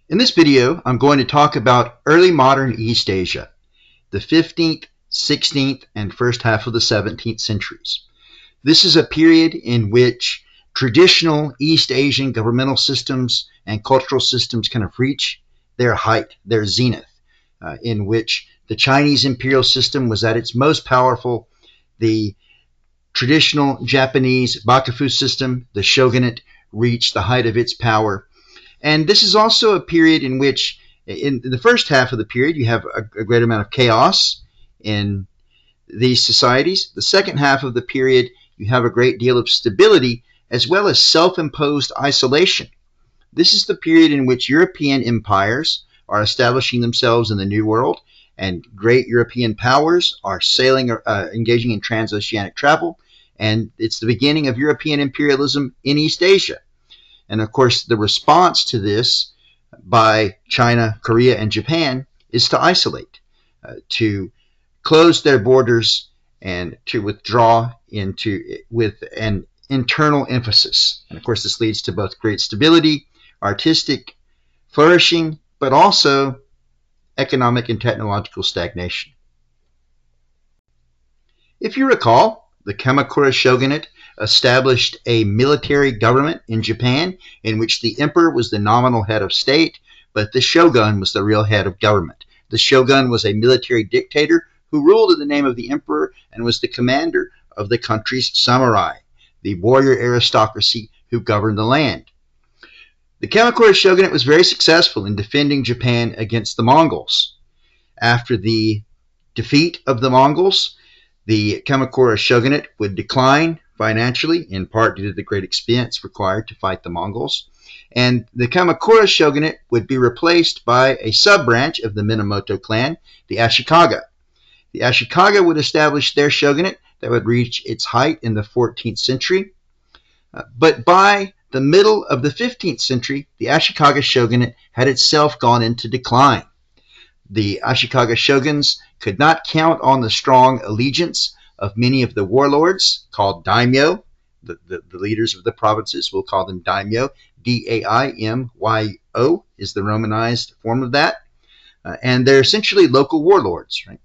In this video, I'm going to talk about early modern East Asia, the 15th, 16th, and first half of the 17th centuries. This is a period in which traditional East Asian governmental systems and cultural systems kind of reach their height, their zenith, in which the Chinese imperial system was at its most powerful. The traditional Japanese Bakufu system, the shogunate, reached the height of its power. And this is also a period in which, in the first half of the period, you have a great amount of chaos in these societies. The second half of the period, you have a great deal of stability as well as self-imposed isolation. This is the period in which European empires are establishing themselves in the New World, and great European powers are engaging in transoceanic travel, and it's the beginning of European imperialism in East Asia. And of course, the response to this by China, Korea, and Japan is to isolate, to close their borders, and to withdraw with an internal emphasis. And of course, this leads to both great stability, artistic flourishing, but also economic and technological stagnation. If you recall, the Kamakura shogunate established a military government in Japan in which the emperor was the nominal head of state, but the shogun was the real head of government. The shogun was a military dictator who ruled in the name of the emperor and was the commander of the country's samurai, the warrior aristocracy who governed the land. The Kamakura shogunate was very successful in defending Japan against the Mongols. After the defeat of the Mongols, the Kamakura shogunate would decline financially, in part due to the great expense required to fight the Mongols. And the Kamakura shogunate would be replaced by a sub-branch of the Minamoto clan, the Ashikaga. The Ashikaga would establish their shogunate that would reach its height in the 14th century. But by the middle of the 15th century, the Ashikaga shogunate had itself gone into decline. The Ashikaga shoguns could not count on the strong allegiance of many of the warlords called daimyo. The leaders of the provinces, we'll call them daimyo. D-A-I-M-Y-O is the Romanized form of that. And they're essentially local warlords, right?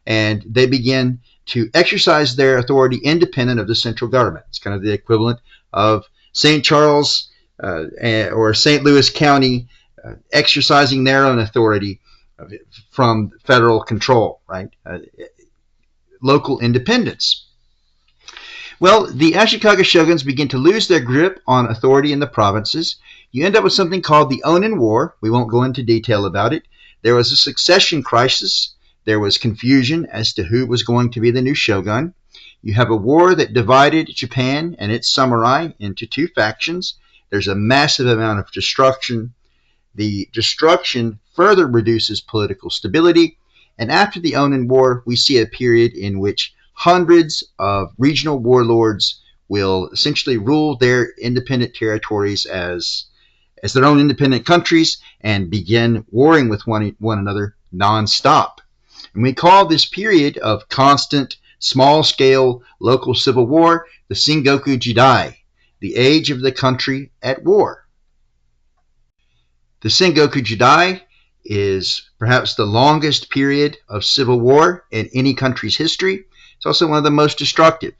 And they begin to exercise their authority independent of the central government. It's kind of the equivalent of St. Charles or St. Louis County exercising their own authority from federal control, right? Local independence. Well, the Ashikaga shoguns begin to lose their grip on authority in the provinces. You end up with something called the Onin War. We won't go into detail about it. There was a succession crisis. There was confusion as to who was going to be the new shogun. You have a war that divided Japan and its samurai into two factions. There's a massive amount of destruction. The destruction further reduces political stability. And after the Onin War, we see a period in which hundreds of regional warlords will essentially rule their independent territories as their own independent countries and begin warring with one another nonstop. And we call this period of constant, small-scale local civil war the Sengoku Jidai, the age of the country at war. The Sengoku Jidai is perhaps the longest period of civil war in any country's history. It's also one of the most destructive.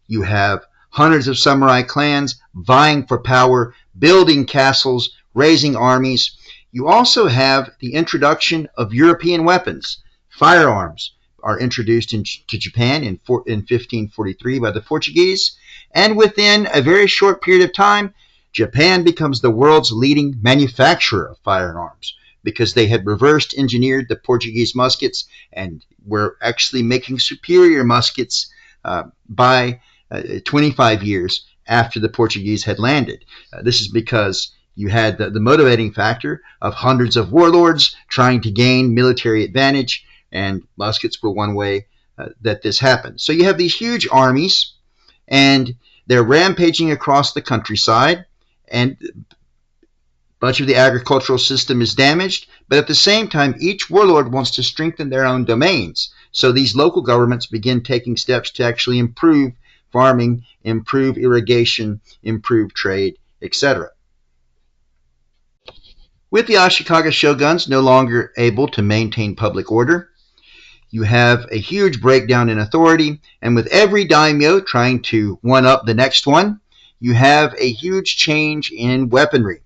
You have hundreds of samurai clans vying for power, building castles, raising armies. You also have the introduction of European weapons. Firearms are introduced to Japan in 1543 by the Portuguese, and within a very short period of time, Japan becomes the world's leading manufacturer of firearms, because they had reversed engineered the Portuguese muskets and were actually making superior muskets by 25 years after the Portuguese had landed. This is because you had the motivating factor of hundreds of warlords trying to gain military advantage, and muskets were one way that this happened. So you have these huge armies, and they're rampaging across the countryside, and much of the agricultural system is damaged, but at the same time, each warlord wants to strengthen their own domains. So these local governments begin taking steps to actually improve farming, improve irrigation, improve trade, etc. With the Ashikaga shoguns no longer able to maintain public order, you have a huge breakdown in authority, and with every daimyo trying to one-up the next one, you have a huge change in weaponry.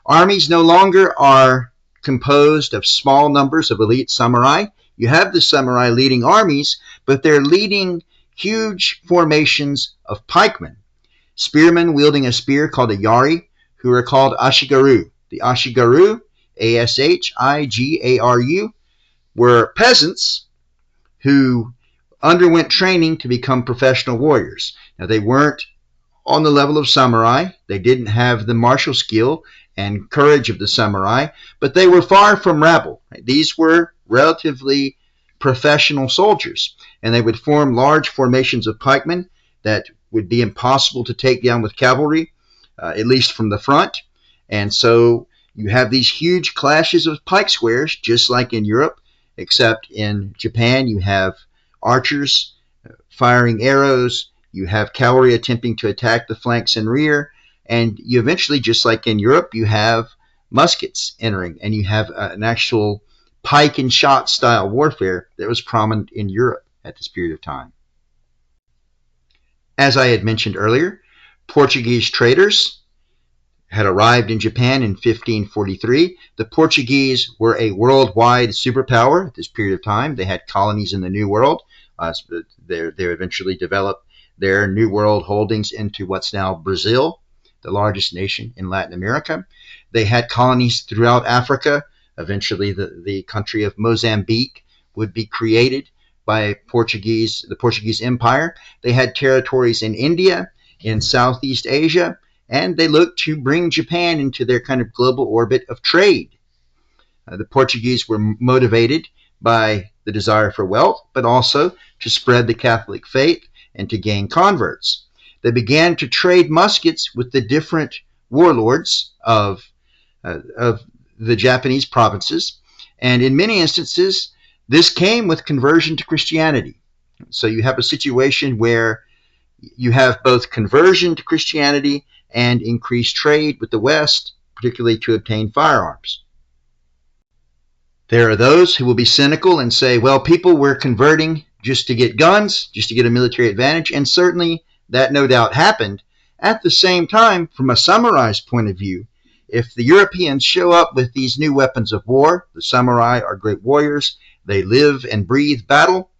Armies no longer are composed of small numbers of elite samurai. You have the samurai leading armies, but they're leading huge formations of pikemen, spearmen wielding a spear called a yari, who are called ashigaru. The ashigaru, Ashigaru, were peasants who underwent training to become professional warriors. Now, they weren't on the level of samurai. They didn't have the martial skill and courage of the samurai, but they were far from rabble. These were relatively professional soldiers, and they would form large formations of pikemen that would be impossible to take down with cavalry, at least from the front. And so you have these huge clashes of pike squares, just like in Europe, except in Japan you have archers firing arrows, you have cavalry attempting to attack the flanks and rear, and you eventually, just like in Europe, you have muskets entering, and you have an actual pike and shot style warfare that was prominent in Europe at this period of time. As I had mentioned earlier, Portuguese traders had arrived in Japan in 1543. The Portuguese were a worldwide superpower at this period of time. They had colonies in the New World. They eventually developed their New World holdings into what's now Brazil, the largest nation in Latin America. They had colonies throughout Africa. Eventually, the country of Mozambique would be created by the Portuguese Empire. They had territories in India, in Southeast Asia, and they looked to bring Japan into their kind of global orbit of trade. The Portuguese were motivated by the desire for wealth, but also to spread the Catholic faith and to gain converts. They began to trade muskets with the different warlords of the Japanese provinces, and in many instances, this came with conversion to Christianity. So you have a situation where you have both conversion to Christianity and increased trade with the West, particularly to obtain firearms. There are those who will be cynical and say, well, people were converting just to get guns, just to get a military advantage, and certainly that no doubt happened. At the same time, from a samurai's point of view, if the Europeans show up with these new weapons of war, the samurai are great warriors, they live and breathe battle.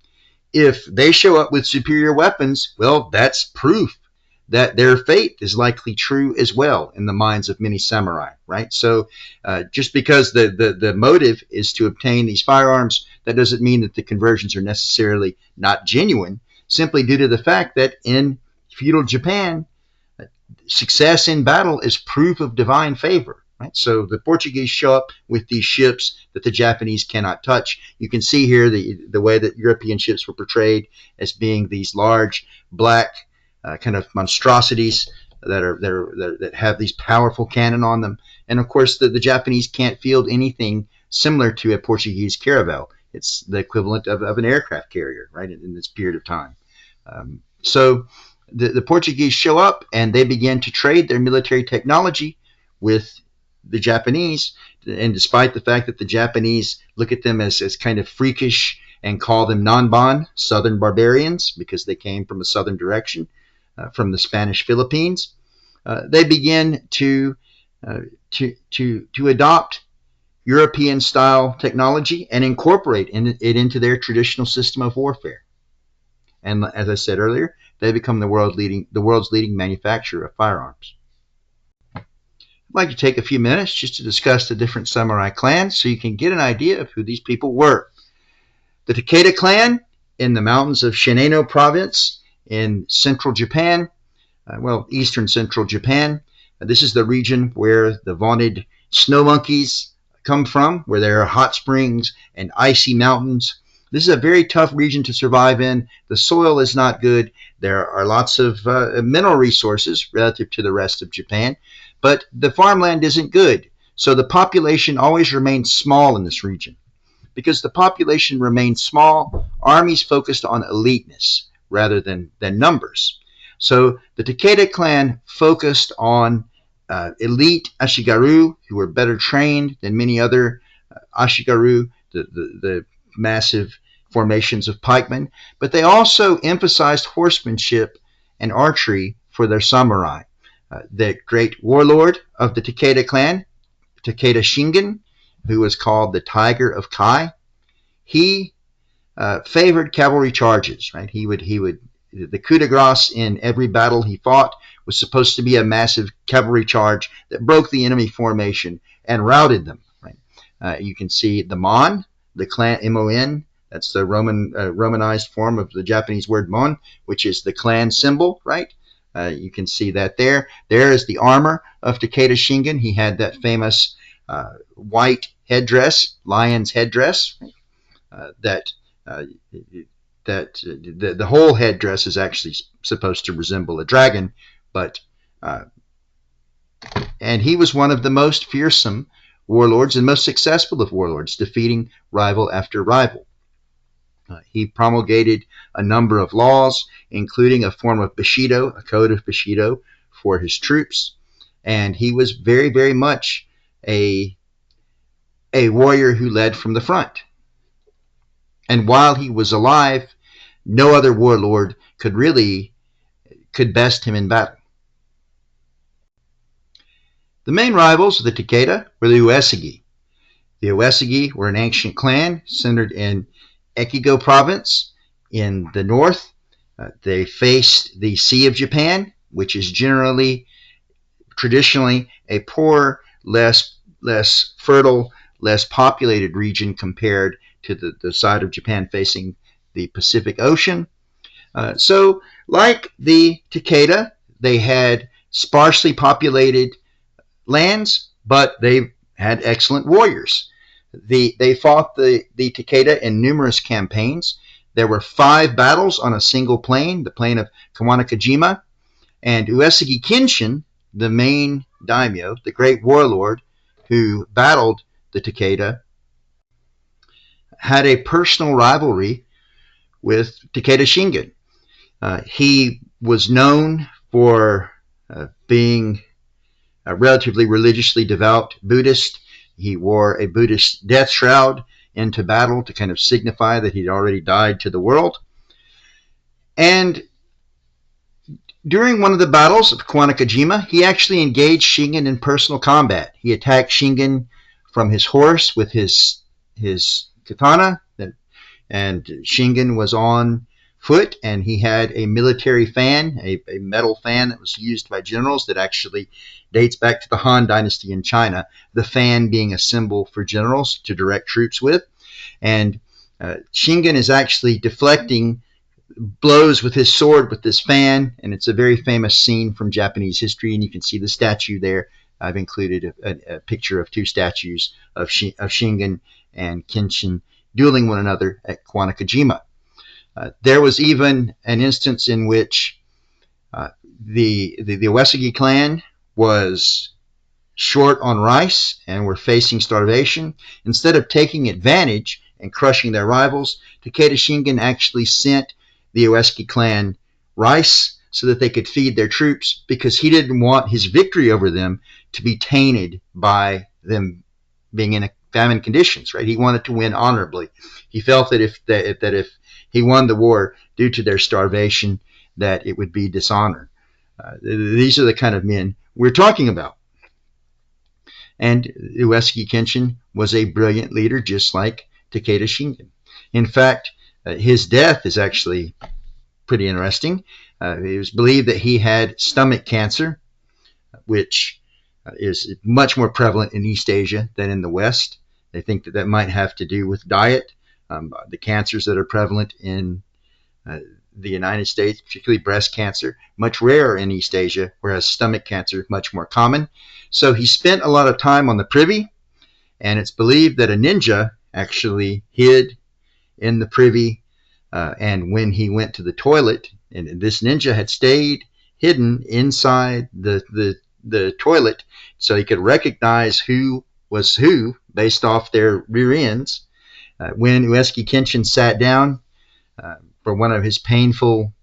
If they show up with superior weapons, well, that's proof that their faith is likely true as well in the minds of many samurai, right? So just because the motive is to obtain these firearms, that doesn't mean that the conversions are necessarily not genuine, simply due to the fact that in feudal Japan, success in battle is proof of divine favor, right? So the Portuguese show up with these ships that the Japanese cannot touch. You can see here the way that European ships were portrayed as being these large black kind of monstrosities that have these powerful cannon on them. And of course, the Japanese can't field anything similar to a Portuguese caravel. It's the equivalent of an aircraft carrier, right, in this period of time. So the Portuguese show up and they begin to trade their military technology with the Japanese. And despite the fact that the Japanese look at them as kind of freakish and call them Nanban, southern barbarians, because they came from a southern direction, from the Spanish Philippines, they begin to adopt European-style technology and incorporate it into their traditional system of warfare. And as I said earlier, they become the world's leading manufacturer of firearms. I'd like to take a few minutes just to discuss the different samurai clans so you can get an idea of who these people were. The Takeda clan in the mountains of Shinano province in central Japan, eastern central Japan. This is the region where the vaunted snow monkeys come from, where there are hot springs and icy mountains. This is a very tough region to survive in. The soil is not good. There are lots of mineral resources relative to the rest of Japan, but the farmland isn't good. So the population always remains small in this region. Because the population remains small, armies focused on eliteness rather than numbers. So the Takeda clan focused on elite Ashigaru who were better trained than many other Ashigaru, the massive formations of pikemen, but they also emphasized horsemanship and archery for their samurai. The great warlord of the Takeda clan, Takeda Shingen, who was called the Tiger of Kai, he favored cavalry charges. Right, he would the coup de grace in every battle he fought was supposed to be a massive cavalry charge that broke the enemy formation and routed them. Right, you can see the Mon, the clan Mon. That's the Romanized form of the Japanese word mon, which is the clan symbol. Right, you can see that there. There is the armor of Takeda Shingen. He had that famous white headdress, lion's headdress, that the whole headdress is actually supposed to resemble a dragon, but and he was one of the most fearsome warlords and most successful of warlords, defeating rival after rival. He promulgated a number of laws, including a form of Bushido, a code of Bushido for his troops, and he was very, very much a warrior who led from the front. And while he was alive, no other warlord could best him in battle. The main rivals of the Takeda were the Uesugi. The Uesugi were an ancient clan centered in Echigo province in the north. They faced the Sea of Japan, which is traditionally a poor, less fertile, less populated region compared to the side of Japan facing the Pacific Ocean. So, like the Takeda, they had sparsely populated lands, but they had excellent warriors. They fought the Takeda in numerous campaigns. There were 5 battles on a single plain, the plain of Kawanakajima, and Uesugi Kenshin, the main daimyo, the great warlord who battled the Takeda, had a personal rivalry with Takeda Shingen. He was known for being a relatively religiously devout Buddhist. He wore a Buddhist death shroud into battle to kind of signify that he'd already died to the world. And during one of the battles of Kawanakajima, he actually engaged Shingen in personal combat. He attacked Shingen from his horse with his katana, and Shingen was on foot, and he had a military fan, a metal fan that was used by generals that actually dates back to the Han Dynasty in China, the fan being a symbol for generals to direct troops with. And Shingen is actually deflecting blows with his sword with this fan, and it's a very famous scene from Japanese history, and you can see the statue there. I've included a picture of 2 statues of Shingen and Kenshin dueling one another at Kawanakajima. There was even an instance in which the Uesugi clan was short on rice and were facing starvation. Instead of taking advantage and crushing their rivals, Takeda Shingen actually sent the Uesugi clan rice so that they could feed their troops, because he didn't want his victory over them to be tainted by them being in famine conditions. Right? He wanted to win honorably. He felt that if he won the war due to their starvation, that it would be dishonor. These are the kind of men we're talking about. And Uesugi Kenshin was a brilliant leader, just like Takeda Shingen. In fact, his death is actually pretty interesting. It was believed that he had stomach cancer, which is much more prevalent in East Asia than in the West. They think that might have to do with diet. The cancers that are prevalent in the United States, particularly breast cancer, much rarer in East Asia, whereas stomach cancer much more common. So he spent a lot of time on the privy, and it's believed that a ninja actually hid in the privy, and when he went to the toilet, and this ninja had stayed hidden inside the toilet so he could recognize who was who based off their rear ends. When Uesugi Kenshin sat down for one of his painful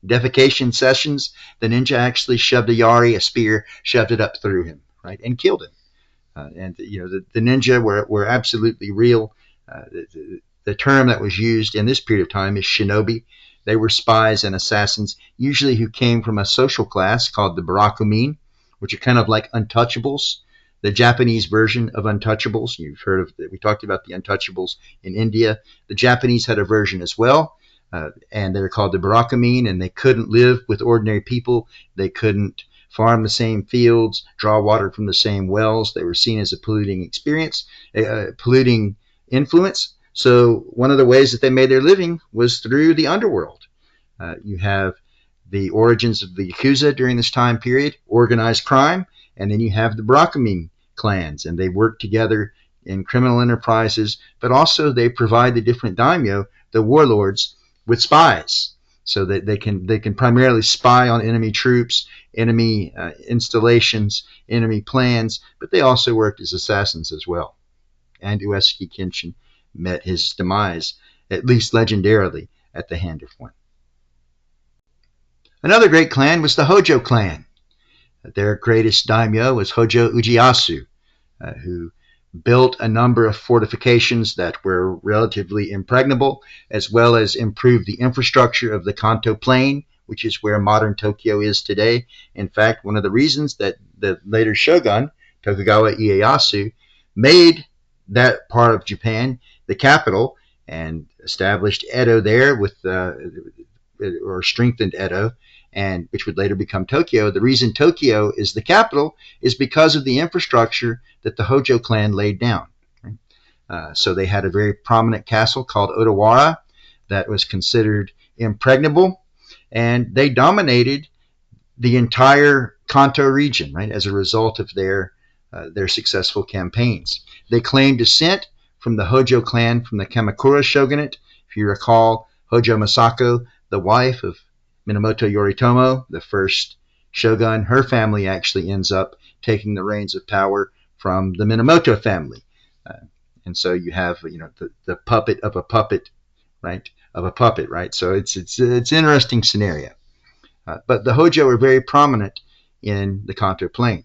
defecation sessions, the ninja actually shoved a yari, a spear, shoved it up through him, right, and killed him. And the ninja were absolutely real. The term that was used in this period of time is shinobi. They were spies and assassins, usually who came from a social class called the Barakumin, which are kind of like untouchables, the Japanese version of untouchables. You've heard of, we talked about the untouchables in India. The Japanese had a version as well, and they're called the Barakumin, and they couldn't live with ordinary people. They couldn't farm the same fields, draw water from the same wells. They were seen as a polluting experience, polluting influence. So one of the ways that they made their living was through the underworld. You have the origins of the Yakuza during this time period, organized crime, and then you have the Barakumin clans, and they work together in criminal enterprises, but also they provide the different daimyo, the warlords, with spies, so that they can primarily spy on enemy troops, enemy installations, enemy plans, but they also worked as assassins as well. And Uesugi Kenshin met his demise, at least legendarily, at the hand of one. Another great clan was the Hojo clan. Their greatest daimyo was Hojo Ujiyasu, who built a number of fortifications that were relatively impregnable, as well as improved the infrastructure of the Kanto Plain, which is where modern Tokyo is today. In fact, one of the reasons that the later shogun, Tokugawa Ieyasu, made that part of Japan the capital and established Edo there or strengthened Edo, and which would later become Tokyo. The reason Tokyo is the capital is because of the infrastructure that the Hojo clan laid down. So they had a very prominent castle called Odawara that was considered impregnable, and they dominated the entire Kanto region, right, as a result of their successful campaigns. They claimed descent from the Hojo clan from the Kamakura shogunate. If you recall, Hojo Masako, the wife of Minamoto Yoritomo, the first shogun, her family actually ends up taking the reins of power from the Minamoto family. And so you have, the puppet of a puppet, right? Of a puppet, right? So it's an interesting scenario. But the Hojo are very prominent in the Kanto Plain.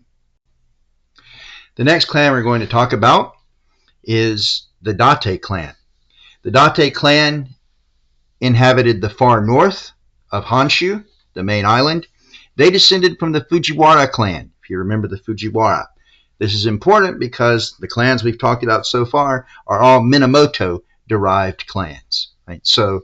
The next clan we're going to talk about is the Date clan. The Date clan inhabited the far north of Honshu, the main island. They descended from the Fujiwara clan, if you remember the Fujiwara. This is important because the clans we've talked about so far are all Minamoto-derived clans. Right? So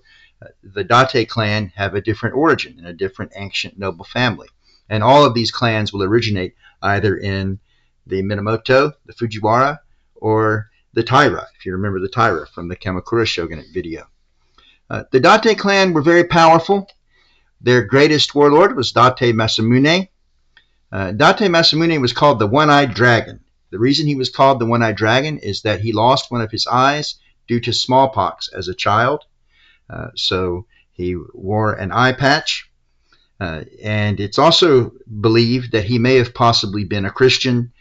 the Date clan have a different origin and a different ancient noble family. And all of these clans will originate either in the Minamoto, the Fujiwara, or the Taira, if you remember the Taira from the Kamakura shogunate video. The Date clan were very powerful. Their greatest warlord was Date Masamune. Date Masamune was called the One-Eyed Dragon. The reason he was called the One-Eyed Dragon is that he lost one of his eyes due to smallpox as a child. So he wore an eye patch. And it's also believed that he may have possibly been a Christian.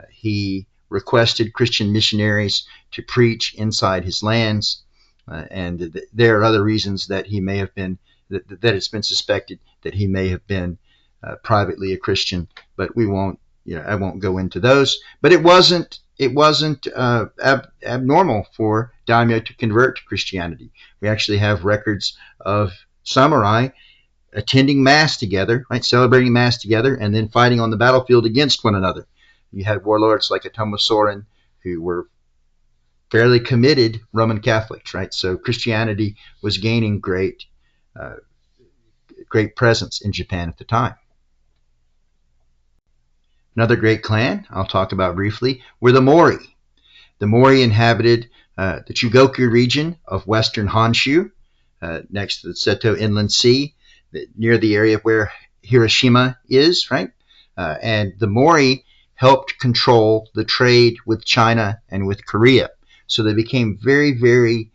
He requested Christian missionaries to preach inside his lands. And there are other reasons that he may have been, that it's been suspected that he may have been privately a Christian, but I won't go into those. But it wasn't abnormal for daimyo to convert to Christianity. We actually have records of samurai attending Mass together, right, celebrating Mass together, and then fighting on the battlefield against one another. You had warlords like Otomo Soren who were fairly committed Roman Catholics, right? So Christianity was gaining great presence in Japan at the time. Another great clan I'll talk about briefly were the Mori. The Mori inhabited the Chugoku region of western Honshu, next to the Seto Inland Sea, near the area where Hiroshima is, right? And the Mori helped control the trade with China and with Korea. So they became very, very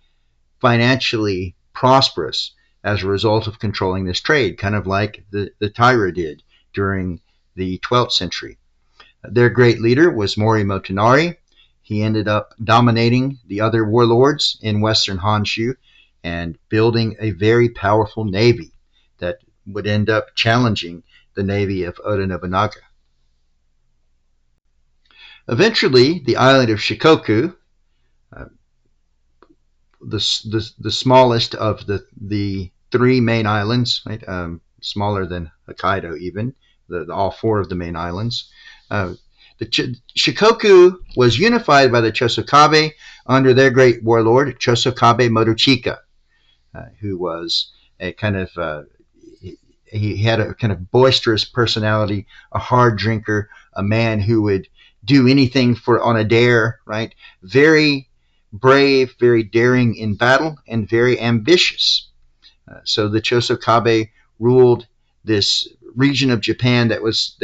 financially prosperous as a result of controlling this trade, kind of like the Taira did during the 12th century. Their great leader was Mori Motonari. He ended up dominating the other warlords in western Honshu and building a very powerful navy that would end up challenging the navy of Oda Nobunaga. Eventually, the island of Shikoku, the smallest of the three main islands, right, smaller than Hokkaido even, all four of the main islands. Shikoku was unified by the Chosokabe under their great warlord, Chosokabe Motochika, who was a kind of, he had a kind of boisterous personality, a hard drinker, a man who would do anything on a dare, right? Very brave, very daring in battle, and very ambitious. So the Chosokabe ruled this region of Japan that was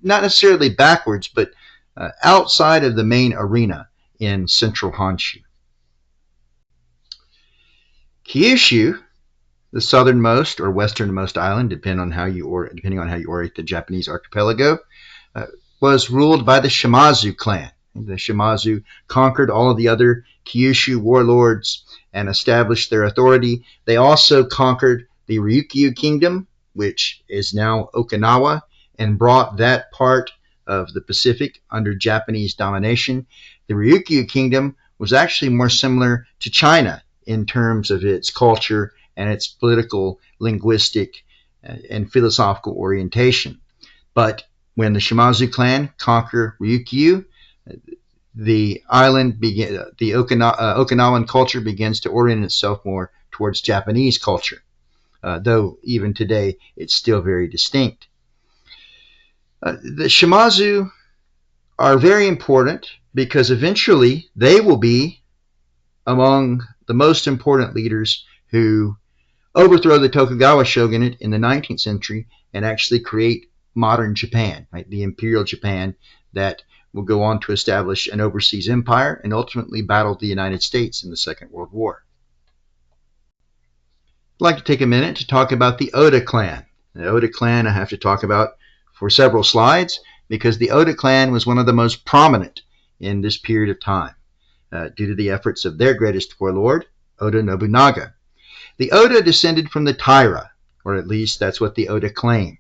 not necessarily backwards, but outside of the main arena in central Honshu. Kyushu, the southernmost or westernmost island, depending on how you orient the Japanese archipelago, was ruled by the Shimazu clan. The Shimazu conquered all of the other Kyushu warlords and established their authority. They also conquered the Ryukyu kingdom, which is now Okinawa, and brought that part of the Pacific under Japanese domination. The Ryukyu kingdom was actually more similar to China in terms of its culture and its political, linguistic, and philosophical orientation. But when the Shimazu clan conquered Ryukyu, the Okinawan culture begins to orient itself more towards Japanese culture, though even today it's still very distinct. The Shimazu are very important because eventually they will be among the most important leaders who overthrow the Tokugawa shogunate in the 19th century and actually create modern Japan, right? The imperial Japan that will go on to establish an overseas empire and ultimately battle the United States in the Second World War. I'd like to take a minute to talk about the Oda clan. The Oda clan I have to talk about for several slides because the Oda clan was one of the most prominent in this period of time due to the efforts of their greatest warlord, Oda Nobunaga. The Oda descended from the Taira, or at least that's what the Oda claimed.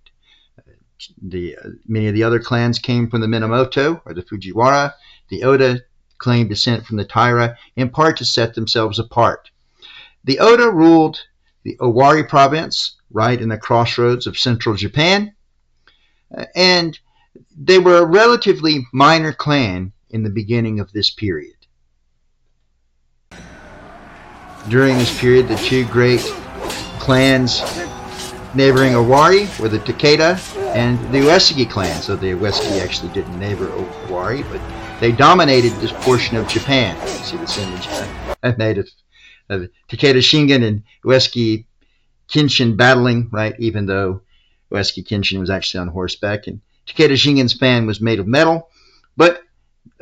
Many of the other clans came from the Minamoto or the Fujiwara. The Oda claimed descent from the Taira in part to set themselves apart. The Oda ruled the Owari province, right in the crossroads of central Japan, and they were a relatively minor clan in the beginning of this period. During this period, the two great clans neighboring Owari were the Takeda and the Uesugi clan. So the Uesugi actually didn't neighbor Owari, but they dominated this portion of Japan. You see this image I made of Takeda Shingen and Uesugi Kenshin battling, right? Even though Uesugi Kenshin was actually on horseback and Takeda Shingen's fan was made of metal. But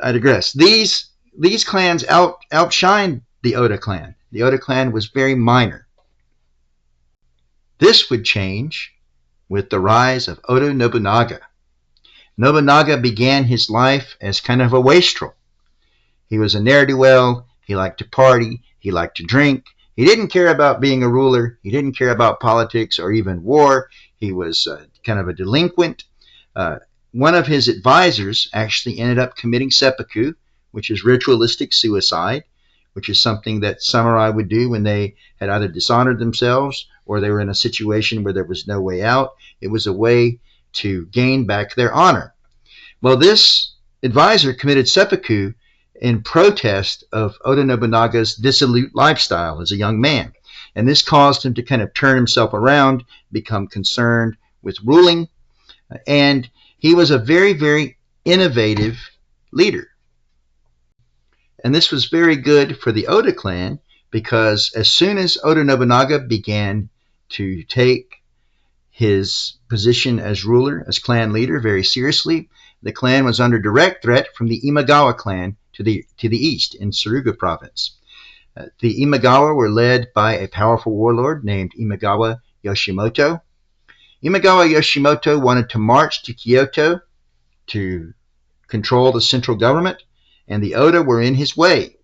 I digress. These clans outshined the Oda clan. The Oda clan was very minor. This would change with the rise of Oda Nobunaga. Nobunaga began his life as kind of a wastrel. He was a ne'er-do-well. He liked to party. He liked to drink. He didn't care about being a ruler. He didn't care about politics or even war. He was kind of a delinquent. One of his advisors actually ended up committing seppuku, which is ritualistic suicide, which is something that samurai would do when they had either dishonored themselves or they were in a situation where there was no way out. It was a way to gain back their honor. Well, this advisor committed seppuku in protest of Oda Nobunaga's dissolute lifestyle as a young man. And this caused him to kind of turn himself around, become concerned with ruling. And he was a very, very innovative leader. And this was very good for the Oda clan because as soon as Oda Nobunaga began to take his position as ruler, as clan leader, very seriously, the clan was under direct threat from the Imagawa clan to the east in Suruga province. The Imagawa were led by a powerful warlord named Imagawa Yoshimoto. Imagawa Yoshimoto wanted to march to Kyoto to control the central government, and the Oda were in his way.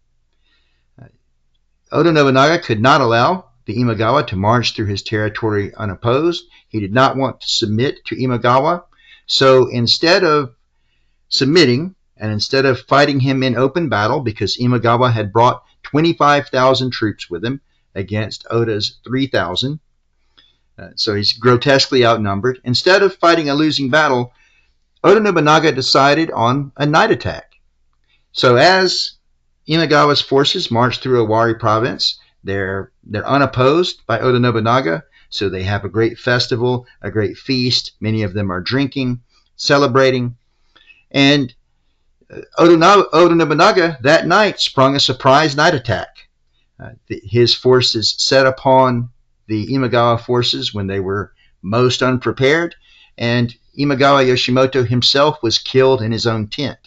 Oda Nobunaga could not allow the Imagawa to march through his territory unopposed. He did not want to submit to Imagawa. So instead of submitting, and instead of fighting him in open battle, because Imagawa had brought 25,000 troops with him against Oda's 3,000, so he's grotesquely outnumbered. Instead of fighting a losing battle, Oda Nobunaga decided on a night attack. So as Imagawa's forces march through Owari province, they're unopposed by Oda Nobunaga, so they have a great festival, a great feast. Many of them are drinking, celebrating. And Oda Nobunaga that night sprung a surprise night attack. His forces set upon the Imagawa forces when they were most unprepared, and Imagawa Yoshimoto himself was killed in his own tent.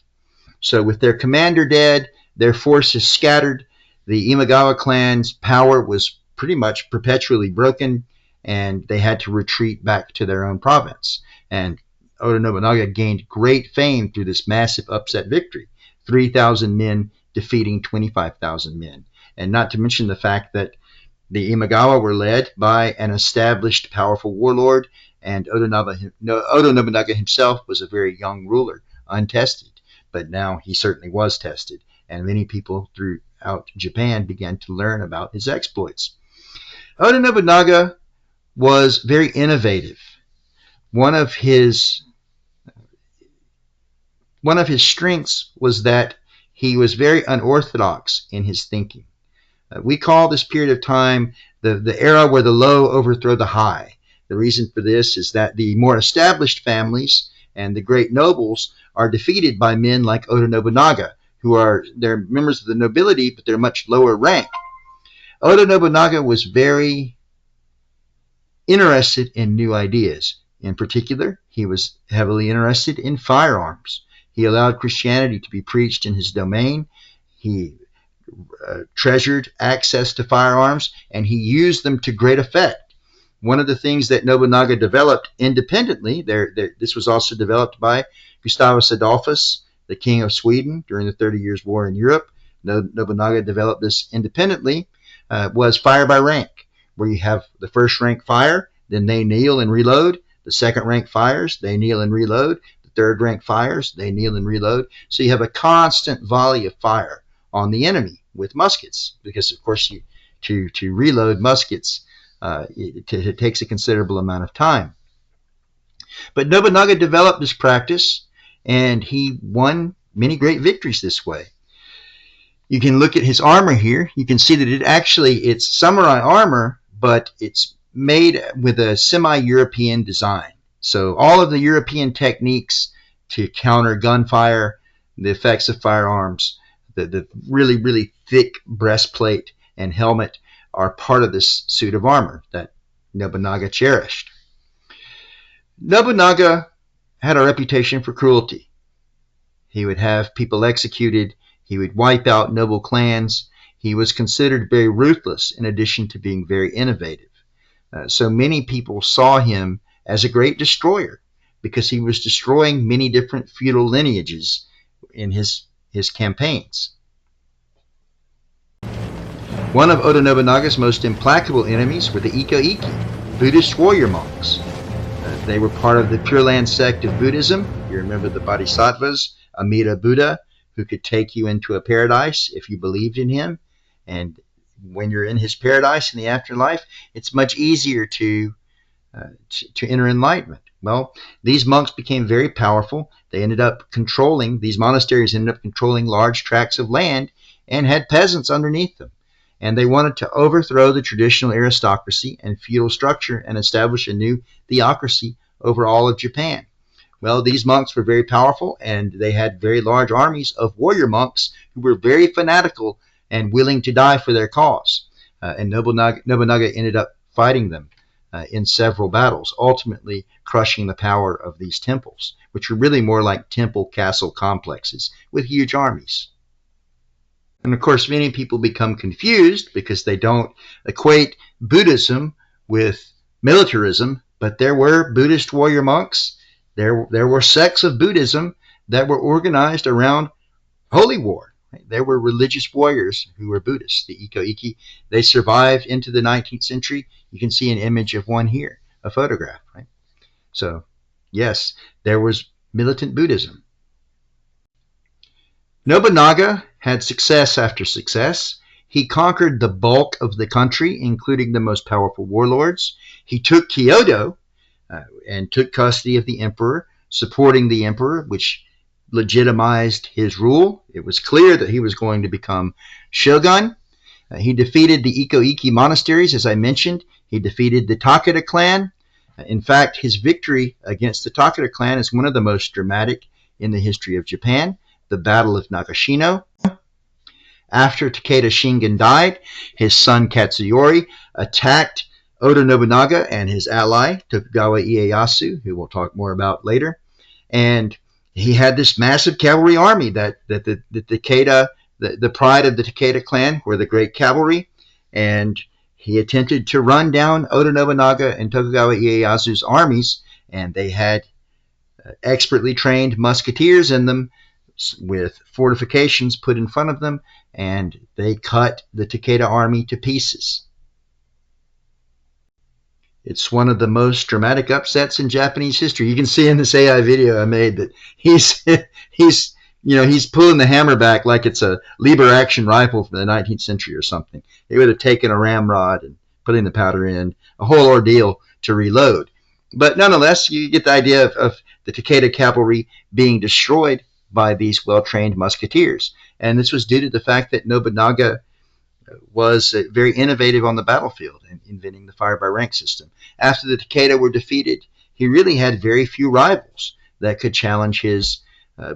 So with their commander dead, their forces scattered, the Imagawa clan's power was pretty much perpetually broken, and they had to retreat back to their own province. And Oda Nobunaga gained great fame through this massive upset victory, 3,000 men defeating 25,000 men. And not to mention the fact that the Imagawa were led by an established, powerful warlord, and Oda Nobunaga himself was a very young ruler, untested. But now he certainly was tested, and many people throughout Japan began to learn about his exploits. Oda Nobunaga was very innovative. One of his strengths was that he was very unorthodox in his thinking. We call this period of time the era where the low overthrow the high. The reason for this is that the more established families and the great nobles are defeated by men like Oda Nobunaga, they're members of the nobility, but they're much lower rank. Oda Nobunaga was very interested in new ideas. In particular, he was heavily interested in firearms. He allowed Christianity to be preached in his domain. He treasured access to firearms, and he used them to great effect. One of the things that Nobunaga developed independently, this was also developed by Gustavus Adolphus, the King of Sweden, during the 30 Years' War in Europe. Nobunaga developed this independently, was fire by rank, where you have the first rank fire, then they kneel and reload. The second rank fires, they kneel and reload. The third rank fires, they kneel and reload. So you have a constant volley of fire on the enemy with muskets, because of course to reload muskets, it takes a considerable amount of time. But Nobunaga developed this practice, and he won many great victories this way. You can look at his armor here. You can see that it's samurai armor, but it's made with a semi-European design. So all of the European techniques to counter gunfire, the effects of firearms, the really, really thick breastplate and helmet are part of this suit of armor that Nobunaga cherished. Nobunaga had a reputation for cruelty. He would have people executed. He would wipe out noble clans. He was considered very ruthless in addition to being very innovative. So many people saw him as a great destroyer because he was destroying many different feudal lineages in his campaigns. One of Oda Nobunaga's most implacable enemies were the Ikko-Ikki, Buddhist warrior monks. They were part of the Pure Land sect of Buddhism. You remember the Bodhisattvas, Amida Buddha, who could take you into a paradise if you believed in him. And when you're in his paradise in the afterlife, it's much easier to enter enlightenment. Well, these monks became very powerful. These monasteries ended up controlling large tracts of land and had peasants underneath them. And they wanted to overthrow the traditional aristocracy and feudal structure and establish a new theocracy over all of Japan. Well, these monks were very powerful, and they had very large armies of warrior monks who were very fanatical and willing to die for their cause. And Nobunaga ended up fighting them in several battles, ultimately crushing the power of these temples, which were really more like temple castle complexes with huge armies. And of course, many people become confused because they don't equate Buddhism with militarism, but there were Buddhist warrior monks. There were sects of Buddhism that were organized around holy war. Right? There were religious warriors who were Buddhists, the Iko-Iki. They survived into the 19th century. You can see an image of one here, a photograph. Right? So, yes, there was militant Buddhism. Nobunaga had success after success. He conquered the bulk of the country, including the most powerful warlords. He took Kyoto and took custody of the emperor, supporting the emperor, which legitimized his rule. It was clear that he was going to become shogun. He defeated the Iko-Iki monasteries, as I mentioned. He defeated the Takeda clan. In fact, his victory against the Takeda clan is one of the most dramatic in the history of Japan, the Battle of Nagashino. After Takeda Shingen died, his son Katsuyori attacked Oda Nobunaga and his ally Tokugawa Ieyasu, who we'll talk more about later. And he had this massive cavalry army that the Takeda, the pride of the Takeda clan, were the great cavalry, and he attempted to run down Oda Nobunaga and Tokugawa Ieyasu's armies, and they had expertly trained musketeers in them with fortifications put in front of them, and they cut the Takeda army to pieces. It's one of the most dramatic upsets in Japanese history. You can see in this AI video I made that he's pulling the hammer back like it's a Lieber action rifle from the 19th century or something. He would have taken a ramrod and putting the powder in, a whole ordeal to reload. But nonetheless, you get the idea of the Takeda cavalry being destroyed by these well-trained musketeers. And this was due to the fact that Nobunaga was very innovative on the battlefield in inventing the fire by rank system. After the Takeda were defeated, he really had very few rivals that could challenge his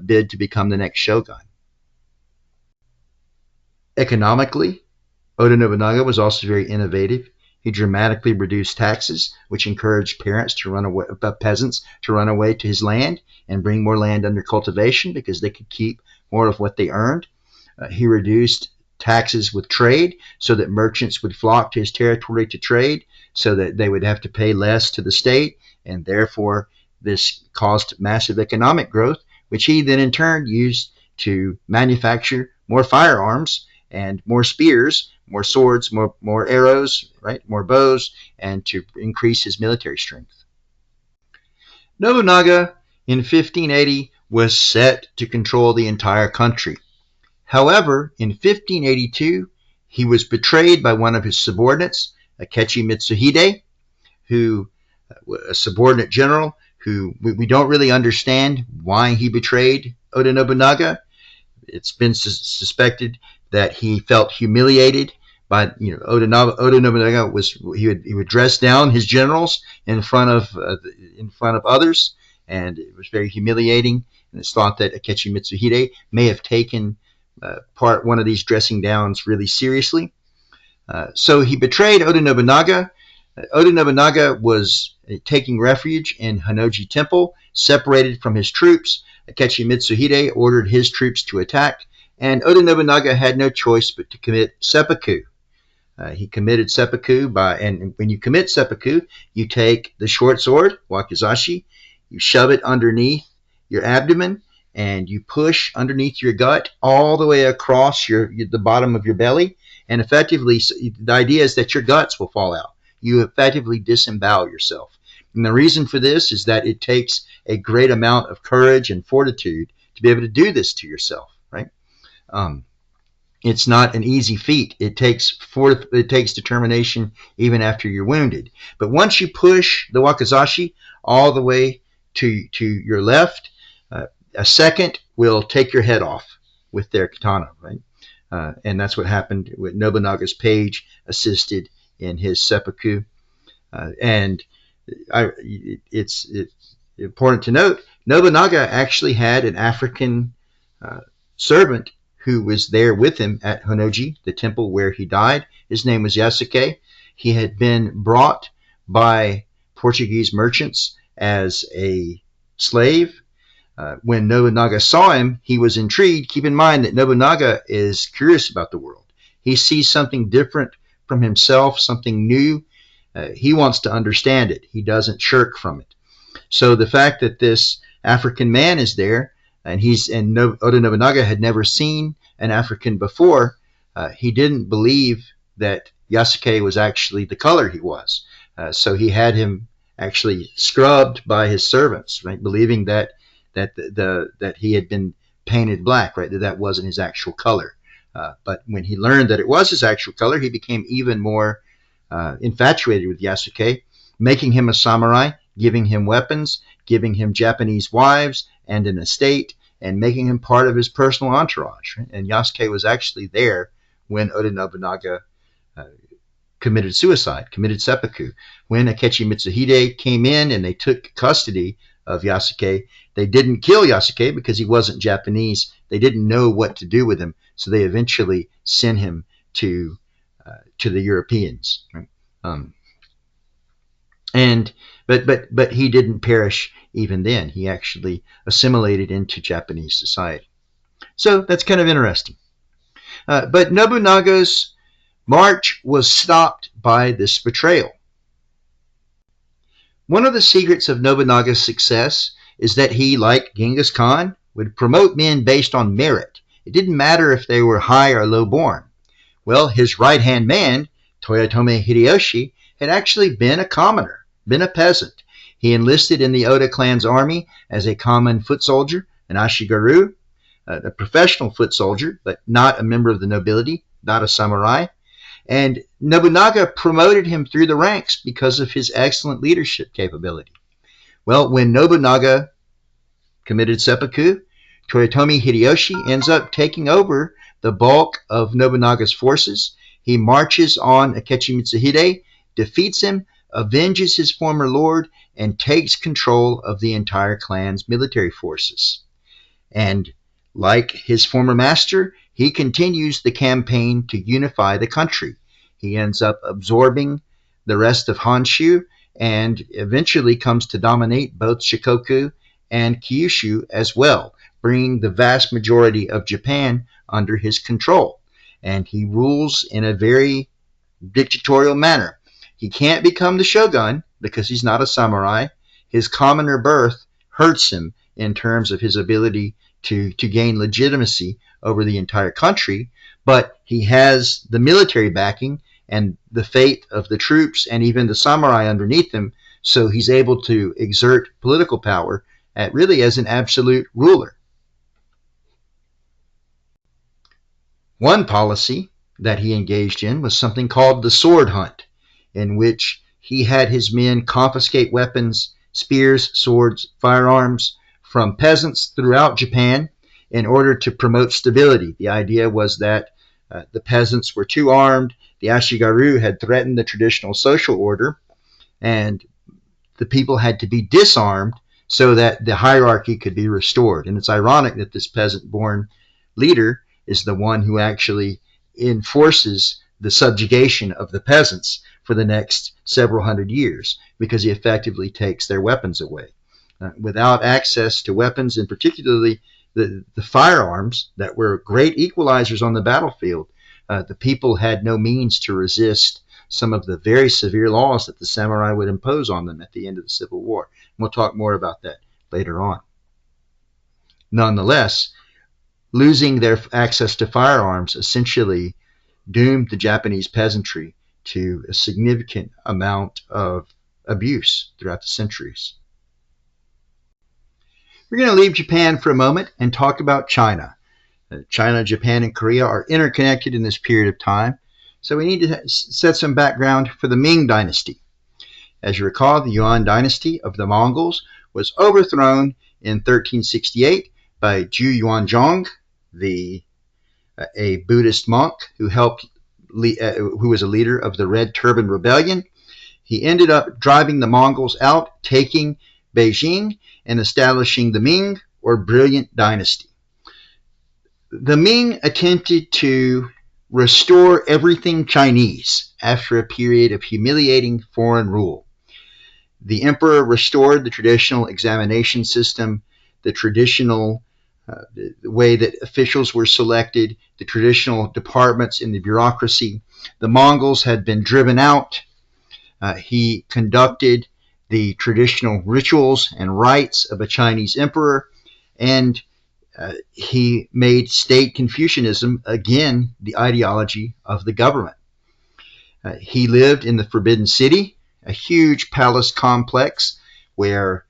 bid to become the next shogun. Economically, Oda Nobunaga was also very innovative. He dramatically reduced taxes, which encouraged peasants to run away to his land and bring more land under cultivation because they could keep more of what they earned. He reduced taxes with trade so that merchants would flock to his territory to trade, so that they would have to pay less to the state, and therefore this caused massive economic growth, which he then in turn used to manufacture more firearms and more spears, more swords, more arrows, right, more bows, and to increase his military strength. Nobunaga in 1580 was set to control the entire country. However, in 1582, he was betrayed by one of his subordinates, Akechi Mitsuhide, who a subordinate general who we don't really understand why he betrayed Oda Nobunaga. It's been suspected that he felt humiliated by Oda Nobunaga. He would dress down his generals in front of others, and it was very humiliating. And it's thought that Akechi Mitsuhide may have taken one of these dressing downs really seriously. So he betrayed Oda Nobunaga. Oda Nobunaga was taking refuge in Honnoji Temple, separated from his troops. Akechi Mitsuhide ordered his troops to attack, and Oda Nobunaga had no choice but to commit seppuku. He committed seppuku and when you commit seppuku, you take the short sword, wakizashi, you shove it underneath your abdomen, and you push underneath your gut all the way across the bottom of your belly, and effectively, the idea is that your guts will fall out. You effectively disembowel yourself. And the reason for this is that it takes a great amount of courage and fortitude to be able to do this to yourself, right? It's not an easy feat. It takes determination even after you're wounded. But once you push the wakizashi all the way to your left, a second will take your head off with their katana, right? And that's what happened with Nobunaga's page assisted in his seppuku. And it's important to note, Nobunaga actually had an African servant who was there with him at Honnoji, the temple where he died. His name was Yasuke. He had been brought by Portuguese merchants as a slave. When Nobunaga saw him, he was intrigued. Keep in mind that Nobunaga is curious about the world. He sees something different from himself, something new. He wants to understand it. He doesn't shirk from it. So the fact that this African man is there Oda Nobunaga had never seen an African before. He didn't believe that Yasuke was actually the color he was. So he had him actually scrubbed by his servants, right, believing that he had been painted black, right, that wasn't his actual color. But when he learned that it was his actual color, he became even more infatuated with Yasuke, making him a samurai, giving him weapons, giving him Japanese wives and an estate, and making him part of his personal entourage. Right? And Yasuke was actually there when Oda Nobunaga committed suicide, committed seppuku. When Akechi Mitsuhide came in and they took custody of Yasuke, they didn't kill Yasuke because he wasn't Japanese. They didn't know what to do with him, so they eventually sent him to the Europeans. Right? But he didn't perish even then. He actually assimilated into Japanese society. So that's kind of interesting. But Nobunaga's march was stopped by this betrayal. One of the secrets of Nobunaga's success is that he, like Genghis Khan, would promote men based on merit. It didn't matter if they were high or low born. Well, his right-hand man, Toyotomi Hideyoshi, had actually been a commoner, been a peasant. He enlisted in the Oda clan's army as a common foot soldier, an ashigaru, a professional foot soldier, but not a member of the nobility, not a samurai. And Nobunaga promoted him through the ranks because of his excellent leadership capability. Well, when Nobunaga committed seppuku, Toyotomi Hideyoshi ends up taking over the bulk of Nobunaga's forces. He marches on Akechi Mitsuhide, defeats him, avenges his former lord, and takes control of the entire clan's military forces. And like his former master, he continues the campaign to unify the country. He ends up absorbing the rest of Honshu and eventually comes to dominate both Shikoku and Kyushu as well, bringing the vast majority of Japan under his control. And he rules in a very dictatorial manner. He can't become the shogun because he's not a samurai. His commoner birth hurts him in terms of his ability to gain legitimacy over the entire country, but he has the military backing and the faith of the troops and even the samurai underneath him, so he's able to exert political power really as an absolute ruler. One policy that he engaged in was something called the sword hunt, in which he had his men confiscate weapons, spears, swords, firearms from peasants throughout Japan in order to promote stability. The idea was that the peasants were too armed, the ashigaru had threatened the traditional social order, and the people had to be disarmed so that the hierarchy could be restored. And it's ironic that this peasant-born leader is the one who actually enforces the subjugation of the peasants for the next several hundred years, because he effectively takes their weapons away. Without access to weapons, and particularly the firearms that were great equalizers on the battlefield, the people had no means to resist some of the very severe laws that the samurai would impose on them at the end of the Civil War. And we'll talk more about that later on. Nonetheless, losing their access to firearms essentially doomed the Japanese peasantry to a significant amount of abuse throughout the centuries. We're going to leave Japan for a moment and talk about China. China, Japan, and Korea are interconnected in this period of time, so we need to set some background for the Ming Dynasty. As you recall, the Yuan Dynasty of the Mongols was overthrown in 1368 by Zhu Yuanzhong, a Buddhist monk who was a leader of the Red Turban Rebellion. He ended up driving the Mongols out, taking Beijing, and establishing the Ming, or Brilliant Dynasty. The Ming attempted to restore everything Chinese after a period of humiliating foreign rule. The emperor restored the traditional examination system, the traditional way that officials were selected, the traditional departments in the bureaucracy. The Mongols had been driven out. He conducted the traditional rituals and rites of a Chinese emperor, and He made state Confucianism again the ideology of the government. He lived in the Forbidden City, a huge palace complex where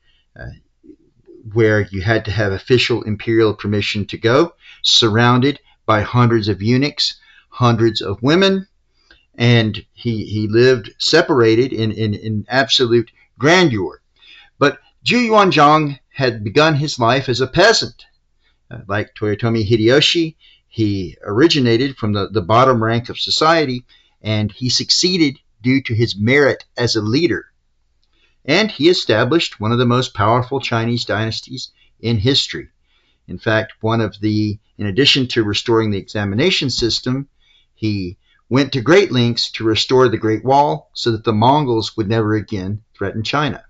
you had to have official imperial permission to go, surrounded by hundreds of eunuchs, hundreds of women, and he lived separated in absolute grandeur. But Zhu Yuanzhang had begun his life as a peasant. Like Toyotomi Hideyoshi, he originated from the bottom rank of society, and he succeeded due to his merit as a leader. And he established one of the most powerful Chinese dynasties in history. In fact, in addition to restoring the examination system, he went to great lengths to restore the Great Wall so that the Mongols would never again threaten China.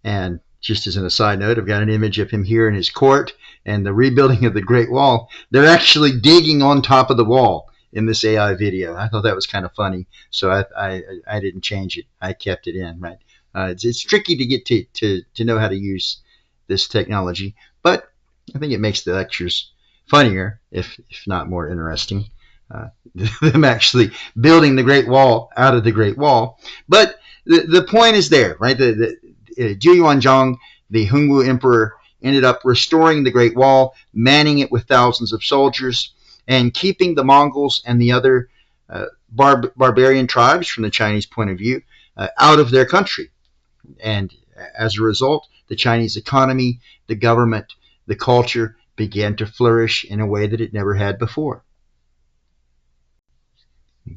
And just as an aside note, I've got an image of him here in his court and the rebuilding of the Great Wall. They're actually digging on top of the wall in this AI video. I thought that was kind of funny, so I didn't change it. I kept it in, right? It's tricky to get to know how to use this technology, but I think it makes the lectures funnier, if not more interesting. Them actually building the Great Wall out of the Great Wall. But the point is there, right? Zhu Yuanzhang, the Hongwu Emperor, ended up restoring the Great Wall, manning it with thousands of soldiers, and keeping the Mongols and the other barbarian tribes, from the Chinese point of view, out of their country. And as a result, the Chinese economy, the government, the culture began to flourish in a way that it never had before.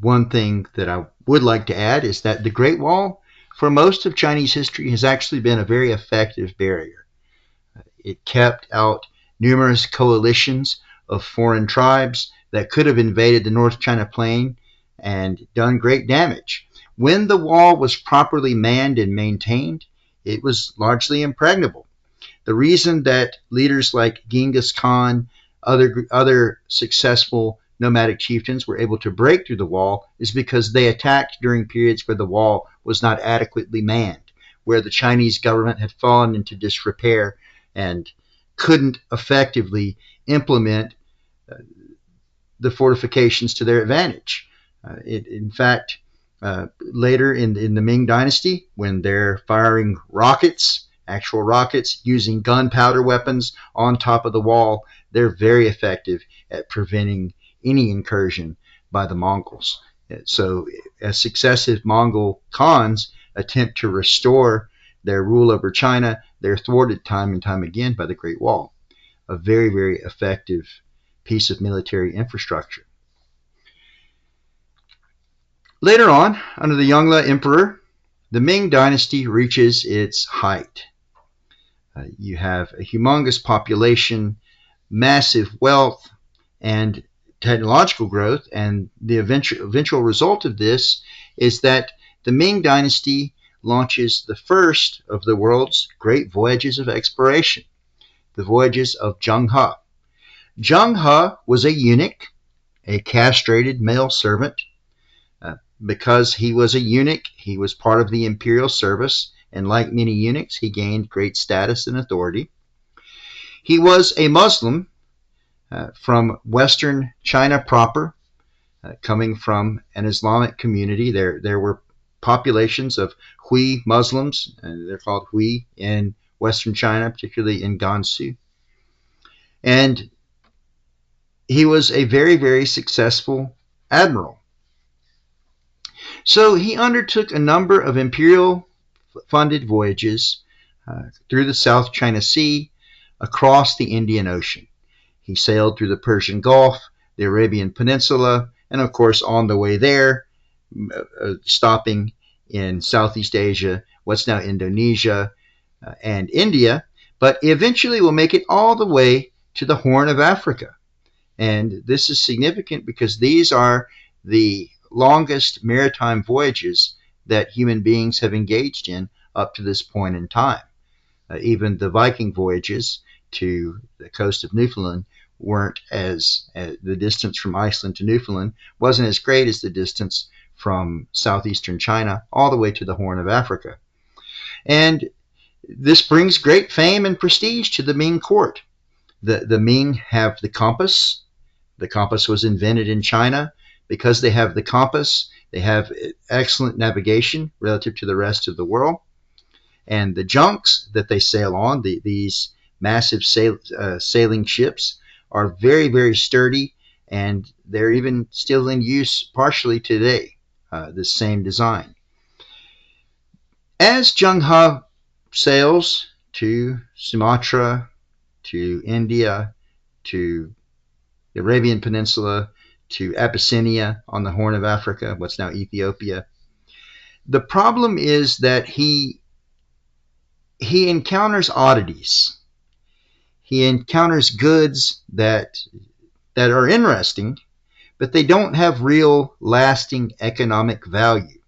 One thing that I would like to add is that the Great Wall, for most of Chinese history, has actually been a very effective barrier. It kept out numerous coalitions of foreign tribes that could have invaded the North China Plain and done great damage. When the wall was properly manned and maintained, it was largely impregnable. The reason that leaders like Genghis Khan, other successful nomadic chieftains were able to break through the wall is because they attacked during periods where the wall was not adequately manned, where the Chinese government had fallen into disrepair and couldn't effectively implement the fortifications to their advantage. In fact, later in the Ming Dynasty, when they're firing rockets, actual rockets, using gunpowder weapons on top of the wall, they're very effective at preventing any incursion by the Mongols. So as successive Mongol Khans attempt to restore their rule over China, they're thwarted time and time again by the Great Wall. A very, very effective piece of military infrastructure. Later on, under the Yongle Emperor, the Ming Dynasty reaches its height. You have a humongous population, massive wealth, and technological growth, and the eventual result of this is that the Ming Dynasty launches the first of the world's great voyages of exploration, the voyages of Zheng He. Zheng He was a eunuch, a castrated male servant. Because he was a eunuch, he was part of the imperial service, and like many eunuchs, he gained great status and authority. He was a Muslim from Western China proper, coming from an Islamic community. There were populations of Hui Muslims, they're called Hui in Western China, particularly in Gansu. And he was a very, very successful admiral. So he undertook a number of imperial-funded voyages through the South China Sea, across the Indian Ocean. He sailed through the Persian Gulf, the Arabian Peninsula, and of course on the way there, stopping in Southeast Asia, what's now Indonesia and India, but eventually will make it all the way to the Horn of Africa. And this is significant because these are the longest maritime voyages that human beings have engaged in up to this point in time. Even the Viking voyages to the coast of Newfoundland weren't the distance from Iceland to Newfoundland wasn't as great as the distance from southeastern China all the way to the Horn of Africa. And this brings great fame and prestige to the Ming court. The Ming have the compass. The compass was invented in China. Because they have the compass, they have excellent navigation relative to the rest of the world. And the junks that they sail on, these massive sailing ships, are very, very sturdy, and they're even still in use partially today, the same design. As Zheng He sails to Sumatra, to India, to the Arabian Peninsula, to Abyssinia on the Horn of Africa, what's now Ethiopia, the problem is that he encounters oddities. He encounters goods that are interesting, but they don't have real lasting economic value.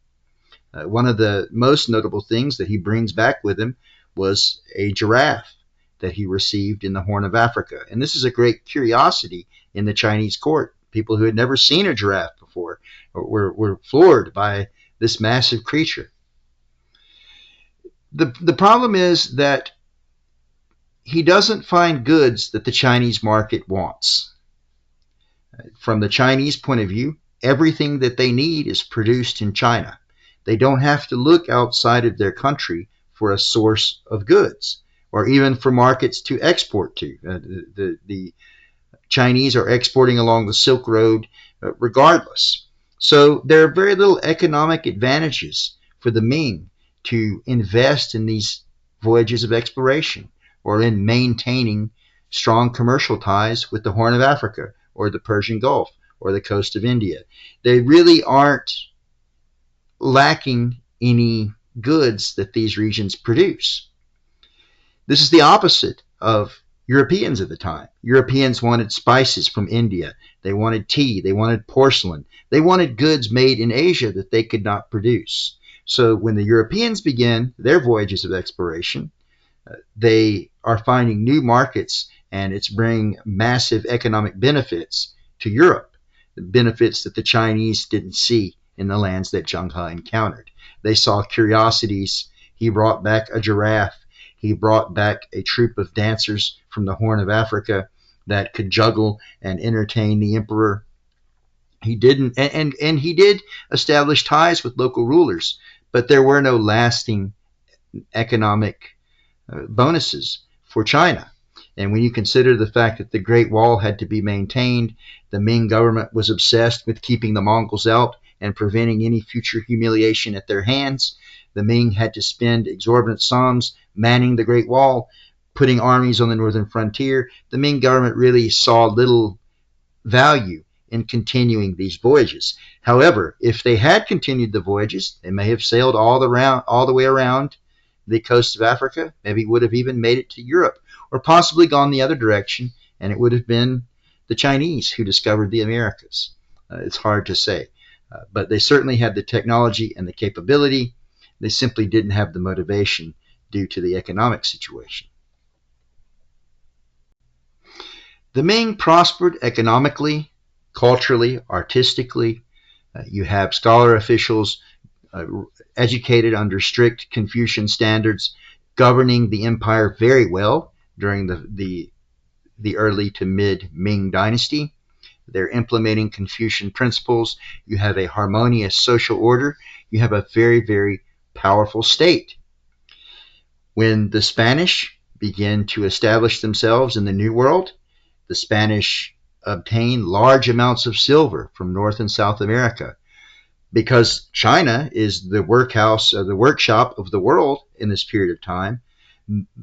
One of the most notable things that he brings back with him was a giraffe that he received in the Horn of Africa. And this is a great curiosity in the Chinese court. People who had never seen a giraffe before were floored by this massive creature. The problem is that he doesn't find goods that the Chinese market wants. From the Chinese point of view, everything that they need is produced in China. They don't have to look outside of their country for a source of goods or even for markets to export to. The Chinese are exporting along the Silk Road regardless. So there are very little economic advantages for the Ming to invest in these voyages of exploration or in maintaining strong commercial ties with the Horn of Africa or the Persian Gulf or the coast of India. They really aren't lacking any goods that these regions produce. This is the opposite of Europeans at the time. Europeans wanted spices from India. They wanted tea. They wanted porcelain. They wanted goods made in Asia that they could not produce. So when the Europeans began their voyages of exploration, they are finding new markets, and it's bringing massive economic benefits to Europe, the benefits that the Chinese didn't see in the lands that Zheng He encountered. They saw curiosities. He brought back a giraffe. He brought back a troupe of dancers from the Horn of Africa that could juggle and entertain the emperor. He didn't, and he did establish ties with local rulers, but there were no lasting economic bonuses for China. And when you consider the fact that the Great Wall had to be maintained, the Ming government was obsessed with keeping the Mongols out and preventing any future humiliation at their hands. The Ming had to spend exorbitant sums manning the Great Wall, putting armies on the northern frontier. The Ming government really saw little value in continuing these voyages. However, if they had continued the voyages, they may have sailed all the way around the coast of Africa, maybe would have even made it to Europe, or possibly gone the other direction, and it would have been the Chinese who discovered the Americas. It's hard to say. But they certainly had the technology and the capability. They simply didn't have the motivation due to the economic situation. The Ming prospered economically, culturally, artistically. You have scholar officials educated under strict Confucian standards, governing the empire very well during the early to mid Ming dynasty. They're implementing Confucian principles. You have a harmonious social order. You have a very, very powerful state. When the Spanish begin to establish themselves in the New World, the Spanish obtain large amounts of silver from North and South America. Because China is the workhouse or the workshop of the world in this period of time,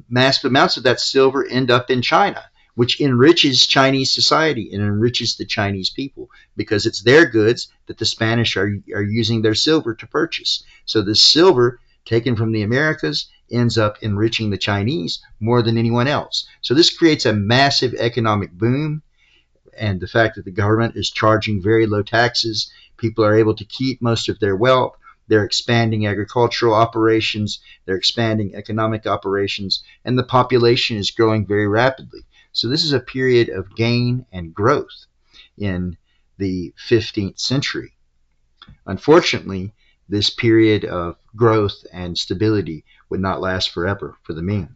massive amounts of that silver end up in China, which enriches Chinese society and enriches the Chinese people, because it's their goods that the Spanish are using their silver to purchase. So the silver taken from the Americas ends up enriching the Chinese more than anyone else. So this creates a massive economic boom, and the fact that the government is charging very low taxes, people are able to keep most of their wealth. They're expanding agricultural operations, they're expanding economic operations, and the population is growing very rapidly. So this is a period of gain and growth in the 15th century. Unfortunately, this period of growth and stability would not last forever for the Ming.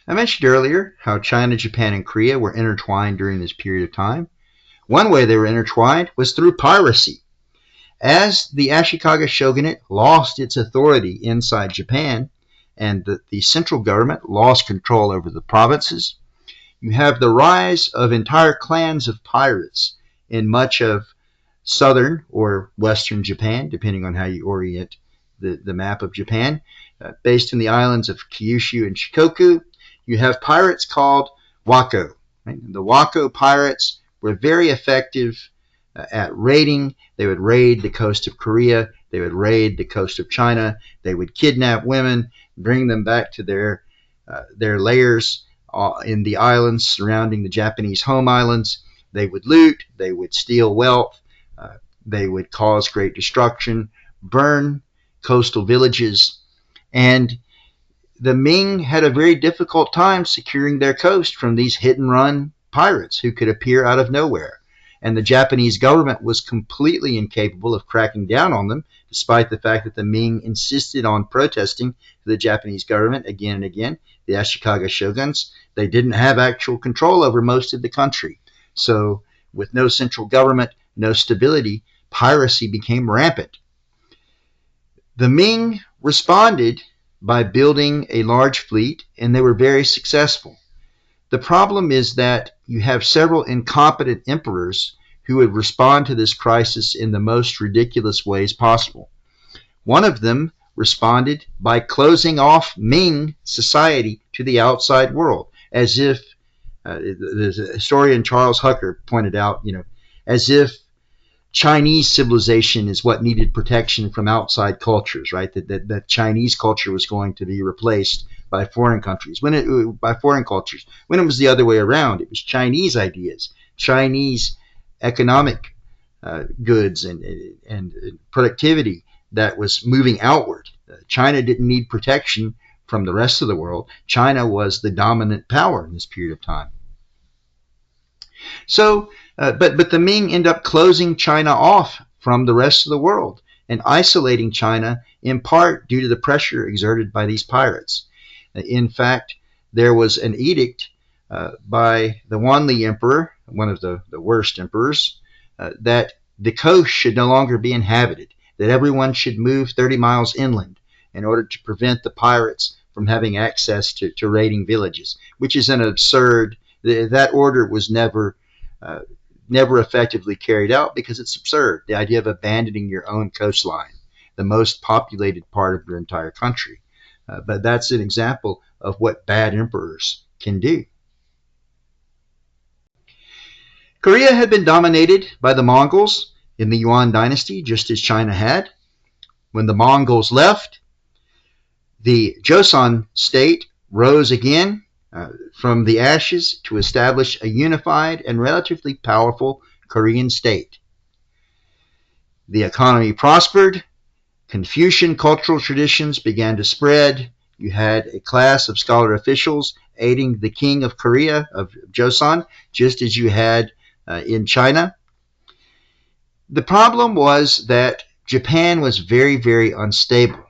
I mentioned earlier how China, Japan, and Korea were intertwined during this period of time. One way they were intertwined was through piracy. As the Ashikaga shogunate lost its authority inside Japan and the central government lost control over the provinces, you have the rise of entire clans of pirates in much of southern or western Japan, depending on how you orient the map of Japan. Based in the islands of Kyushu and Shikoku, you have pirates called Wako. Right? The Wako pirates were very effective at raiding. They would raid the coast of Korea. They would raid the coast of China. They would kidnap women, bring them back to their lairs in the islands surrounding the Japanese home islands. They would loot. They would steal wealth. They would cause great destruction, burn coastal villages, and the Ming had a very difficult time securing their coast from these hit-and-run pirates who could appear out of nowhere. And the Japanese government was completely incapable of cracking down on them, despite the fact that the Ming insisted on protesting to the Japanese government again and again. The Ashikaga shoguns, they didn't have actual control over most of the country. So with no central government, no stability, piracy became rampant. The Ming responded by building a large fleet, and they were very successful. The problem is that you have several incompetent emperors who would respond to this crisis in the most ridiculous ways possible. One of them responded by closing off Ming society to the outside world, as if, the historian Charles Hucker pointed out, as if Chinese civilization is what needed protection from outside cultures, right? That Chinese culture was going to be replaced by foreign countries, by foreign cultures. When it was the other way around, it was Chinese ideas, Chinese economic goods and productivity that was moving outward. China didn't need protection from the rest of the world. China was the dominant power in this period of time. So, but the Ming end up closing China off from the rest of the world and isolating China in part due to the pressure exerted by these pirates. In fact, there was an edict by the Wanli Emperor, one of the worst emperors, that the coast should no longer be inhabited, that everyone should move 30 miles inland in order to prevent the pirates from having access to raiding villages, which is an absurd. That order was never effectively carried out because it's absurd. The idea of abandoning your own coastline, the most populated part of your entire country. But that's an example of what bad emperors can do. Korea had been dominated by the Mongols in the Yuan dynasty, just as China had. When the Mongols left, the Joseon state rose again from the ashes to establish a unified and relatively powerful Korean state. The economy prospered. Confucian cultural traditions began to spread. You had a class of scholar officials aiding the king of Korea, of Joseon, just as you had in China. The problem was that Japan was very, very unstable.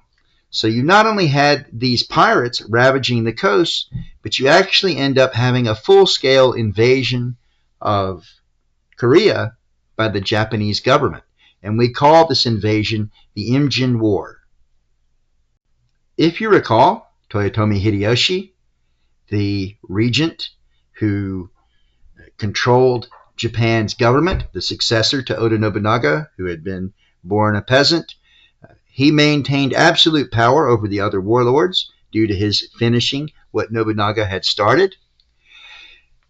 So you not only had these pirates ravaging the coast, but you actually end up having a full-scale invasion of Korea by the Japanese government. And we call this invasion the Imjin War. If you recall, Toyotomi Hideyoshi, the regent who controlled Japan's government, the successor to Oda Nobunaga, who had been born a peasant, he maintained absolute power over the other warlords due to his finishing what Nobunaga had started.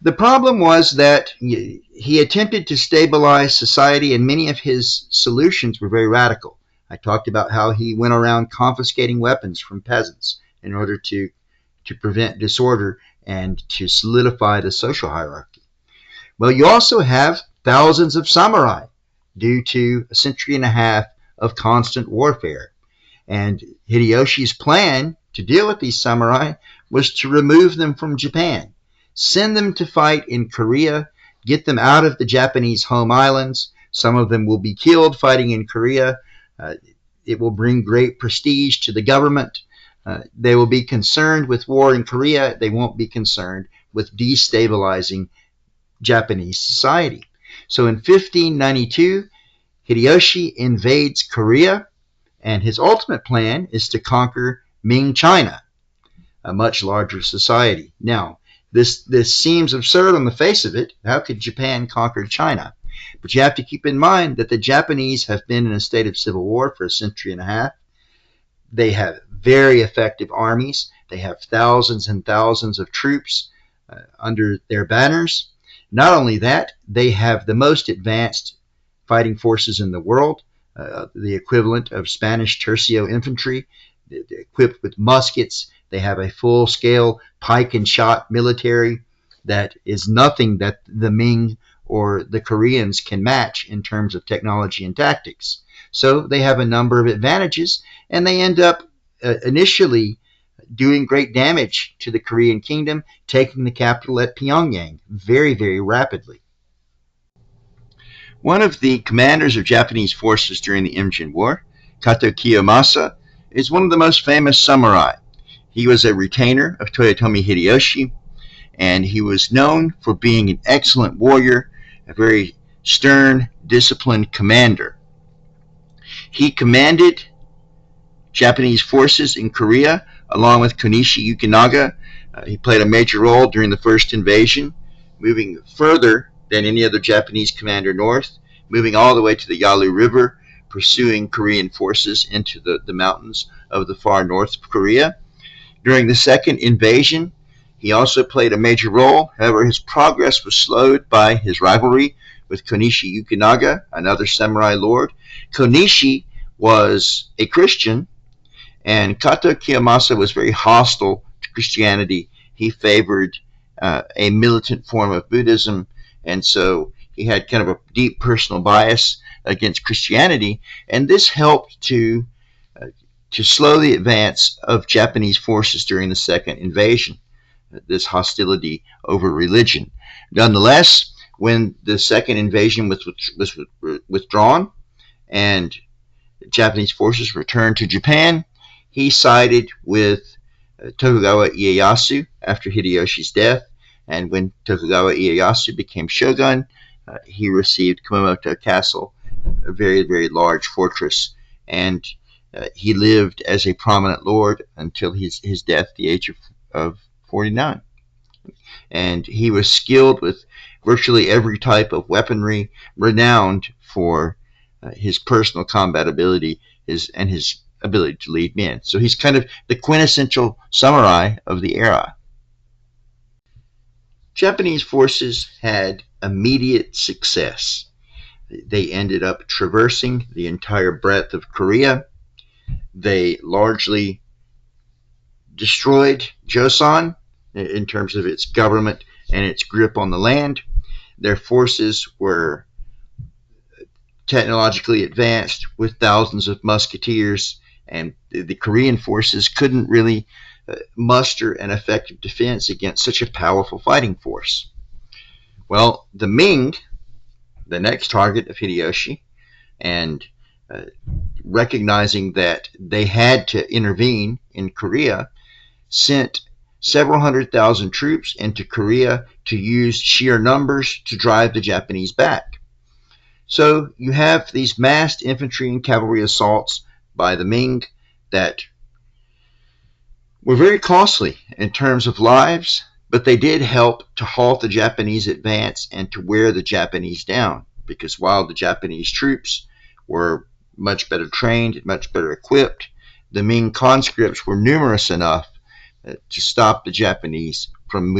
The problem was that he attempted to stabilize society, and many of his solutions were very radical. I talked about how he went around confiscating weapons from peasants in order to prevent disorder and to solidify the social hierarchy. Well, you also have thousands of samurai due to a century and a half of constant warfare. And Hideyoshi's plan to deal with these samurai was to remove them from Japan, send them to fight in Korea, get them out of the Japanese home islands. Some of them will be killed fighting in Korea. It will bring great prestige to the government. They will be concerned with war in Korea. They won't be concerned with destabilizing Japanese society. So in 1592, Hideyoshi invades Korea, and his ultimate plan is to conquer Ming China, a much larger society. Now, this seems absurd on the face of it. How could Japan conquer China? But you have to keep in mind that the Japanese have been in a state of civil war for a century and a half. They have very effective armies. They have thousands and thousands of troops under their banners. Not only that, they have the most advanced fighting forces in the world, the equivalent of Spanish tercio infantry, equipped with muskets. They have a full-scale pike and shot military that is nothing that the Ming or the Koreans can match in terms of technology and tactics. So they have a number of advantages, and they end up initially doing great damage to the Korean kingdom, taking the capital at Pyongyang very, very rapidly. One of the commanders of Japanese forces during the Imjin War, Kato Kiyomasa, is one of the most famous samurai. He was a retainer of Toyotomi Hideyoshi, and he was known for being an excellent warrior, a very stern, disciplined commander. He commanded Japanese forces in Korea along with Konishi Yukinaga. He played a major role during the first invasion, moving further than any other Japanese commander north, moving all the way to the Yalu River, pursuing Korean forces into the mountains of the far north of Korea. During the second invasion, he also played a major role. However, his progress was slowed by his rivalry with Konishi Yukinaga, another samurai lord. Konishi was a Christian, and Kato Kiyomasa was very hostile to Christianity. He favored a militant form of Buddhism, and so he had kind of a deep personal bias against Christianity, and this helped to slow the advance of Japanese forces during the second invasion, this hostility over religion. Nonetheless, when the second invasion was withdrawn and Japanese forces returned to Japan, he sided with Tokugawa Ieyasu after Hideyoshi's death, and when Tokugawa Ieyasu became shogun, he received Kumamoto Castle, a very, very large fortress, and he lived as a prominent lord until his death at the age of 49. And he was skilled with virtually every type of weaponry, renowned for his personal combat ability and his ability to lead men. So he's kind of the quintessential samurai of the era. Japanese forces had immediate success. They ended up traversing the entire breadth of Korea. They largely destroyed Joseon in terms of its government and its grip on the land. Their forces were technologically advanced with thousands of musketeers, and the Korean forces couldn't really muster an effective defense against such a powerful fighting force. Well, the Ming, the next target of Hideyoshi, and recognizing that they had to intervene in Korea, sent several 100,000 troops into Korea to use sheer numbers to drive the Japanese back. So you have these massed infantry and cavalry assaults by the Ming that were very costly in terms of lives, but they did help to halt the Japanese advance and to wear the Japanese down, because while the Japanese troops were much better trained, much better equipped, the Ming conscripts were numerous enough to stop the Japanese from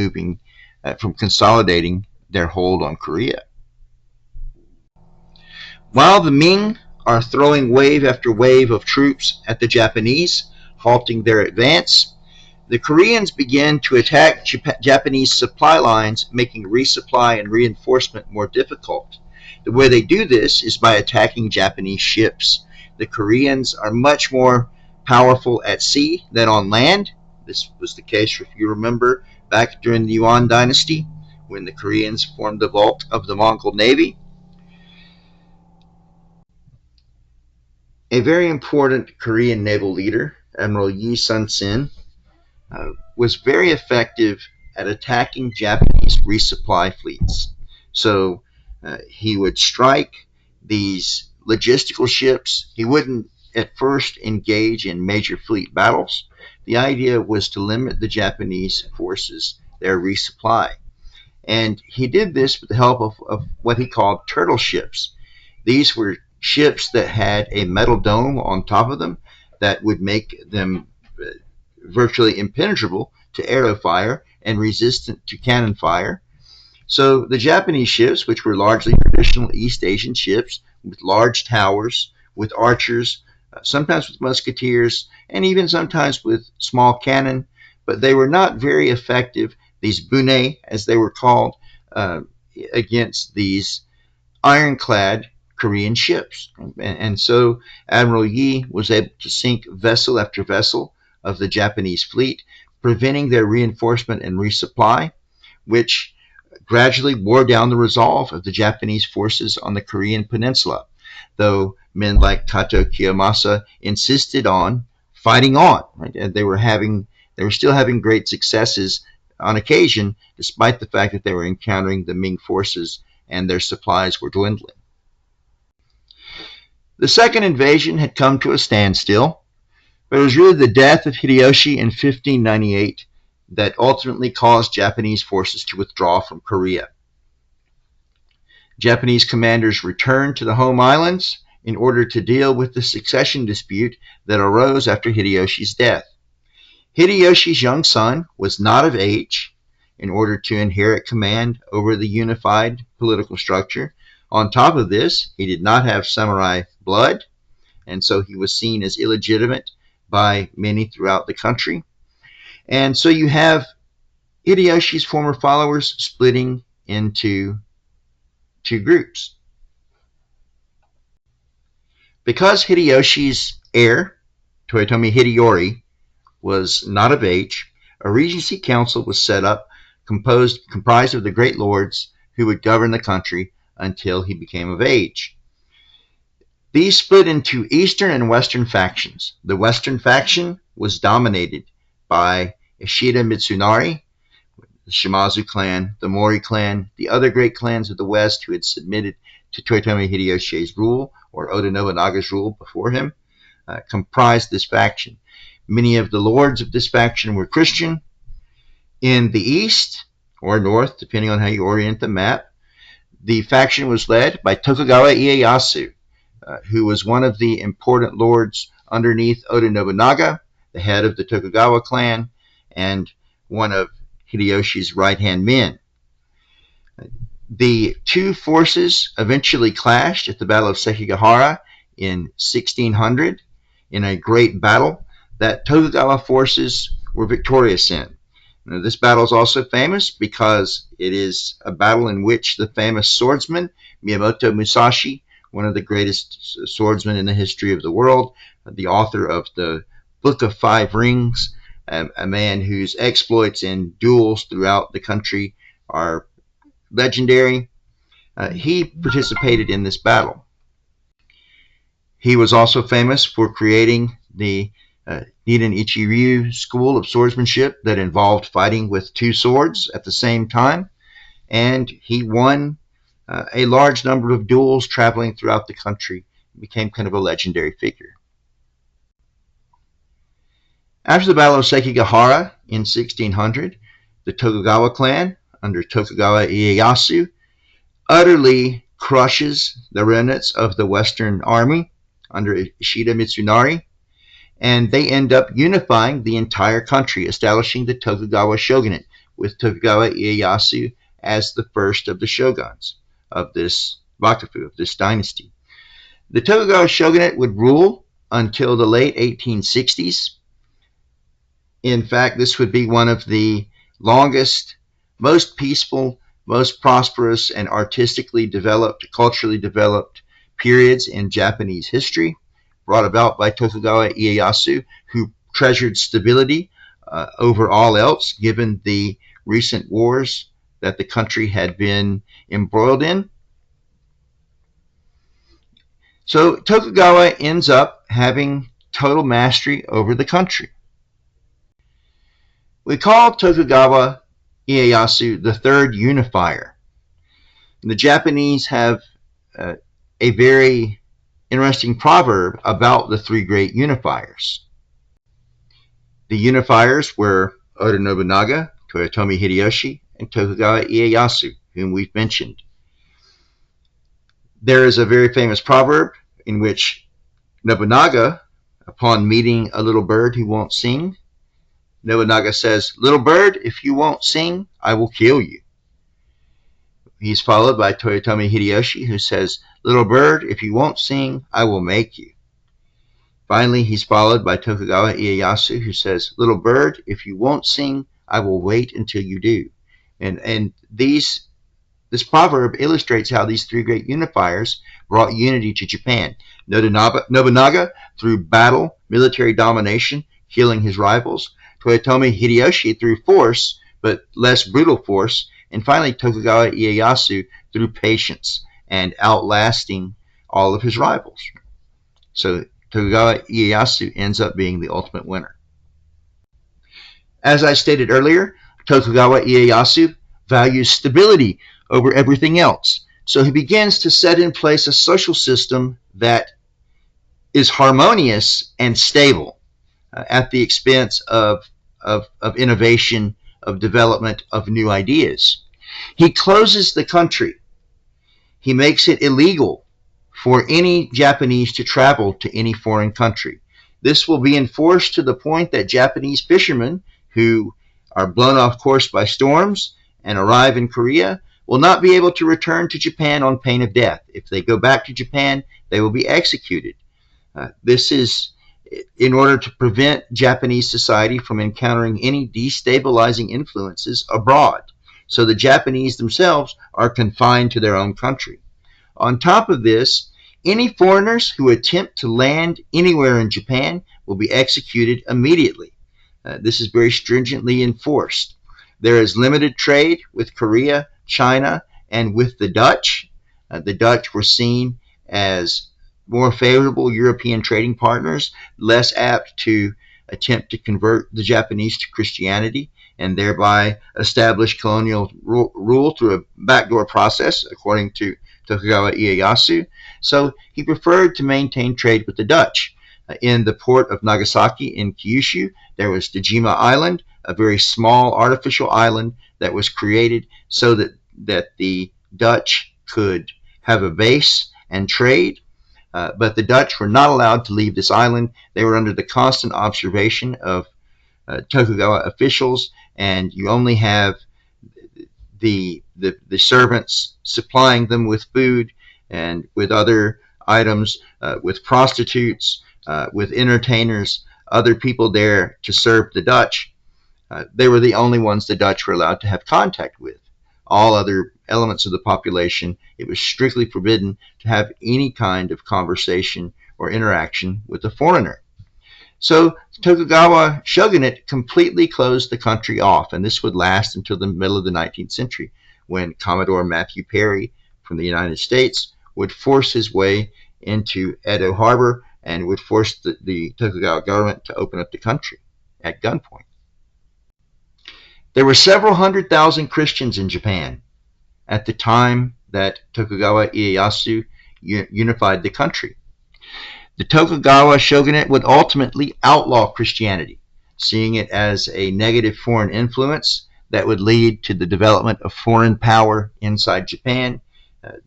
from consolidating their hold on Korea. While the Ming are throwing wave after wave of troops at the Japanese, halting their advance, the Koreans begin to attack Japanese supply lines, making resupply and reinforcement more difficult. The way they do this is by attacking Japanese ships. The Koreans are much more powerful at sea than on land. This was the case, if you remember, back during the Yuan dynasty, when the Koreans formed the bulk of the Mongol Navy. A very important Korean naval leader Admiral Yi Sun-sin, was very effective at attacking Japanese resupply fleets. So he would strike these logistical ships. He wouldn't at first engage in major fleet battles. The idea was to limit the Japanese forces their resupply. And he did this with the help of what he called turtle ships. These were ships that had a metal dome on top of them that would make them virtually impenetrable to arrow fire and resistant to cannon fire. So the Japanese ships, which were largely traditional East Asian ships with large towers, with archers, sometimes with musketeers, and even sometimes with small cannon, but they were not very effective, these bunei, as they were called, against these ironclad Korean ships. And so Admiral Yi was able to sink vessel after vessel of the Japanese fleet, preventing their reinforcement and resupply, which gradually wore down the resolve of the Japanese forces on the Korean peninsula, though men like Kato Kiyomasa insisted on fighting on. Right? And they were still having great successes on occasion, despite the fact that they were encountering the Ming forces and their supplies were dwindling. The second invasion had come to a standstill, but it was really the death of Hideyoshi in 1598 that ultimately caused Japanese forces to withdraw from Korea. Japanese commanders returned to the home islands in order to deal with the succession dispute that arose after Hideyoshi's death. Hideyoshi's young son was not of age in order to inherit command over the unified political structure. On top of this, he did not have samurai blood, and so he was seen as illegitimate by many throughout the country. And so you have Hideyoshi's former followers splitting into two groups. Because Hideyoshi's heir, Toyotomi Hideyori, was not of age, a regency council was set up comprised of the great lords who would govern the country until he became of age. These split into eastern and western factions. The western faction was dominated by Ishida Mitsunari, the Shimazu clan, the Mori clan, the other great clans of the west who had submitted to Toyotomi Hideyoshi's rule or Oda Nobunaga's rule before him, comprised this faction. Many of the lords of this faction were Christian. In the east or north, depending on how you orient the map, the faction was led by Tokugawa Ieyasu, who was one of the important lords underneath Oda Nobunaga, the head of the Tokugawa clan, and one of Hideyoshi's right-hand men. The two forces eventually clashed at the Battle of Sekigahara in 1600 in a great battle that Tokugawa forces were victorious in. Now, this battle is also famous because it is a battle in which the famous swordsman Miyamoto Musashi, one of the greatest swordsmen in the history of the world, the author of the Book of Five Rings, a man whose exploits in duels throughout the country are legendary. He participated in this battle. He was also famous for creating the Nidan Ichiryu school of swordsmanship that involved fighting with two swords at the same time, and he won a large number of duels traveling throughout the country. He became kind of a legendary figure. After the Battle of Sekigahara in 1600, the Tokugawa clan under Tokugawa Ieyasu utterly crushes the remnants of the Western Army under Ishida Mitsunari, and they end up unifying the entire country, establishing the Tokugawa shogunate with Tokugawa Ieyasu as the first of the shoguns of this Bakufu, of this dynasty. The Tokugawa shogunate would rule until the late 1860s. In fact, this would be one of the longest, most peaceful, most prosperous, and artistically developed, culturally developed periods in Japanese history, brought about by Tokugawa Ieyasu, who treasured stability over all else, given the recent wars that the country had been embroiled in. So Tokugawa ends up having total mastery over the country. We call Tokugawa Ieyasu the third unifier. The Japanese have a very interesting proverb about the three great unifiers. The unifiers were Oda Nobunaga, Toyotomi Hideyoshi, and Tokugawa Ieyasu, whom we've mentioned. There is a very famous proverb in which Nobunaga, upon meeting a little bird who won't sing, Nobunaga says, "Little bird, if you won't sing, I will kill you." He's followed by Toyotomi Hideyoshi, who says, "Little bird, if you won't sing, I will make you." Finally, he's followed by Tokugawa Ieyasu, who says, "Little bird, if you won't sing, I will wait until you do." And this proverb illustrates how these three great unifiers brought unity to Japan. Nobunaga, through battle, military domination, killing his rivals. Toyotomi Hideyoshi through force, but less brutal force. And finally, Tokugawa Ieyasu through patience and outlasting all of his rivals. So Tokugawa Ieyasu ends up being the ultimate winner. As I stated earlier, Tokugawa Ieyasu values stability over everything else. So he begins to set in place a social system that is harmonious and stable at the expense of innovation, of development, of new ideas. He closes the country. He makes it illegal for any Japanese to travel to any foreign country. This will be enforced to the point that Japanese fishermen who are blown off course by storms and arrive in Korea will not be able to return to Japan on pain of death. If they go back to Japan, they will be executed. This is in order to prevent Japanese society from encountering any destabilizing influences abroad. So the Japanese themselves are confined to their own country. On top of this, any foreigners who attempt to land anywhere in Japan will be executed immediately. This is very stringently enforced. There is limited trade with Korea, China, and with the Dutch. The Dutch were seen as more favorable European trading partners, less apt to attempt to convert the Japanese to Christianity and thereby establish colonial rule through a backdoor process, according to Tokugawa Ieyasu. So he preferred to maintain trade with the Dutch. In the port of Nagasaki in Kyushu, there was Dejima Island, a very small artificial island that was created so that the Dutch could have a base and trade. But the Dutch were not allowed to leave this island. They were under the constant observation of Tokugawa officials, and you only have the servants supplying them with food and with other items, with prostitutes, with entertainers, other people there to serve the Dutch. They were the only ones the Dutch were allowed to have contact with. All other elements of the population, it was strictly forbidden to have any kind of conversation or interaction with a foreigner. So Tokugawa shogunate completely closed the country off, and this would last until the middle of the 19th century, when Commodore Matthew Perry from the United States would force his way into Edo Harbor and would force the Tokugawa government to open up the country at gunpoint. There were several 100,000 Christians in Japan at the time that Tokugawa Ieyasu unified the country. The Tokugawa shogunate would ultimately outlaw Christianity, seeing it as a negative foreign influence that would lead to the development of foreign power inside Japan.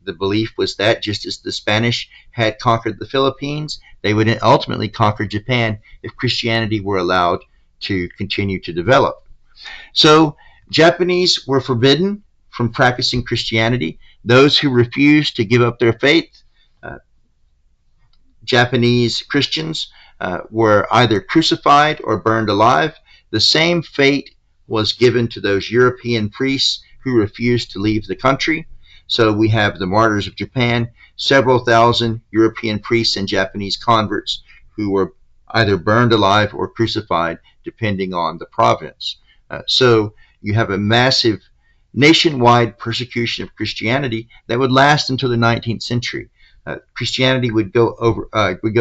The belief was that just as the Spanish had conquered the Philippines, they would ultimately conquer Japan if Christianity were allowed to continue to develop. So Japanese were forbidden from practicing Christianity. Those who refused to give up their faith, Japanese Christians, were either crucified or burned alive. The same fate was given to those European priests who refused to leave the country. So we have the martyrs of Japan, several thousand European priests and Japanese converts who were either burned alive or crucified, depending on the province. So you have a massive nationwide persecution of Christianity that would last until the 19th century. Christianity would go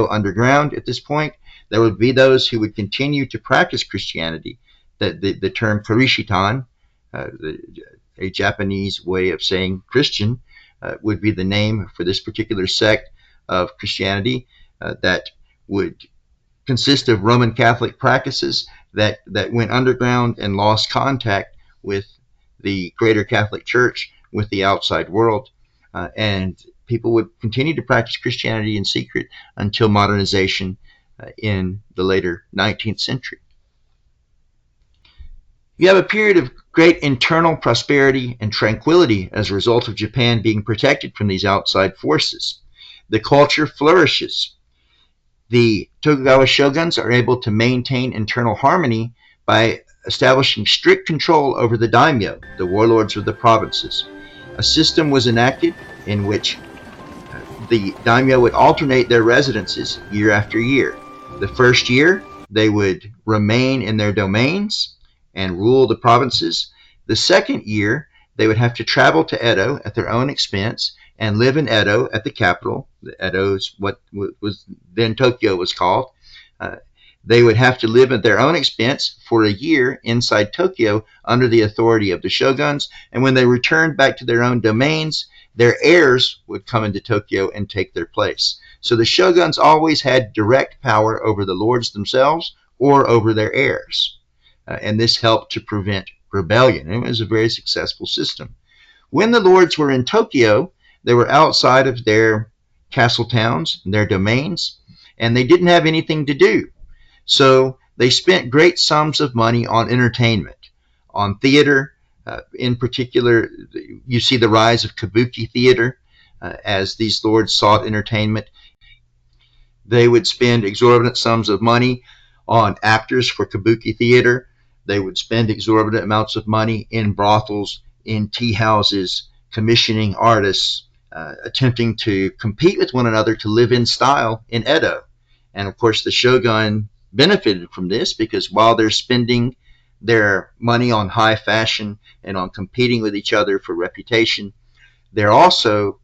underground at this point. There would be those who would continue to practice Christianity. The term Karishitan, a Japanese way of saying Christian, would be the name for this particular sect of Christianity that would consist of Roman Catholic practices that went underground and lost contact with the greater Catholic Church, with the outside world. And people would continue to practice Christianity in secret until modernization in the later 19th century. You have a period of great internal prosperity and tranquility as a result of Japan being protected from these outside forces. The culture flourishes. The Tokugawa shoguns are able to maintain internal harmony by establishing strict control over the daimyo, the warlords of the provinces. A system was enacted in which the daimyo would alternate their residences year after year. The first year, they would remain in their domains and rule the provinces. The second year, they would have to travel to Edo at their own expense and live in Edo at the capital. Edo is what was then Tokyo was called. They would have to live at their own expense for a year inside Tokyo under the authority of the shoguns. And when they returned back to their own domains, their heirs would come into Tokyo and take their place. So the shoguns always had direct power over the lords themselves or over their heirs. And this helped to prevent rebellion. It was a very successful system. When the lords were in Tokyo, they were outside of their castle towns, their domains, and they didn't have anything to do. So they spent great sums of money on entertainment, on theater. In particular, you see the rise of kabuki theater as these lords sought entertainment. They would spend exorbitant sums of money on actors for kabuki theater. They would spend exorbitant amounts of money in brothels, in tea houses, commissioning artists, attempting to compete with one another to live in style in Edo. And of course, the shogun benefited from this because while they're spending their money on high fashion and on competing with each other for reputation, they're also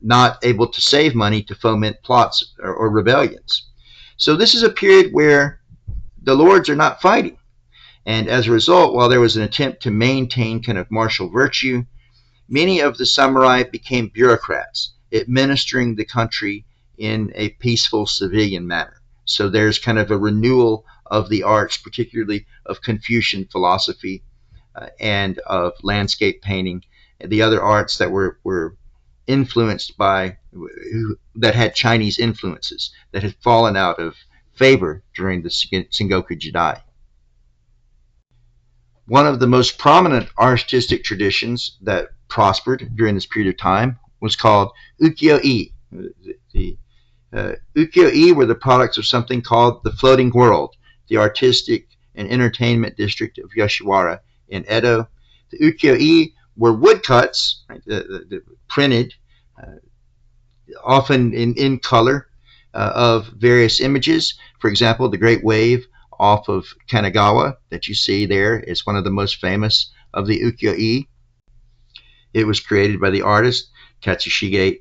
not able to save money to foment plots or rebellions. So this is a period where the lords are not fighting. And as a result, while there was an attempt to maintain kind of martial virtue, many of the samurai became bureaucrats, administering the country in a peaceful civilian manner. So there's kind of a renewal of the arts, particularly of Confucian philosophy and of landscape painting, and the other arts that were influenced by, that had Chinese influences, that had fallen out of favor during the Sengoku Jidai. One of the most prominent artistic traditions that prospered during this period of time was called ukiyo-e. The ukiyo-e were the products of something called the Floating World, the artistic and entertainment district of Yoshiwara in Edo. The ukiyo-e were woodcuts, right, printed, often in color, of various images. For example, the Great Wave off of Kanagawa that you see there is one of the most famous of the ukiyo-e. It was created by the artist Katsushige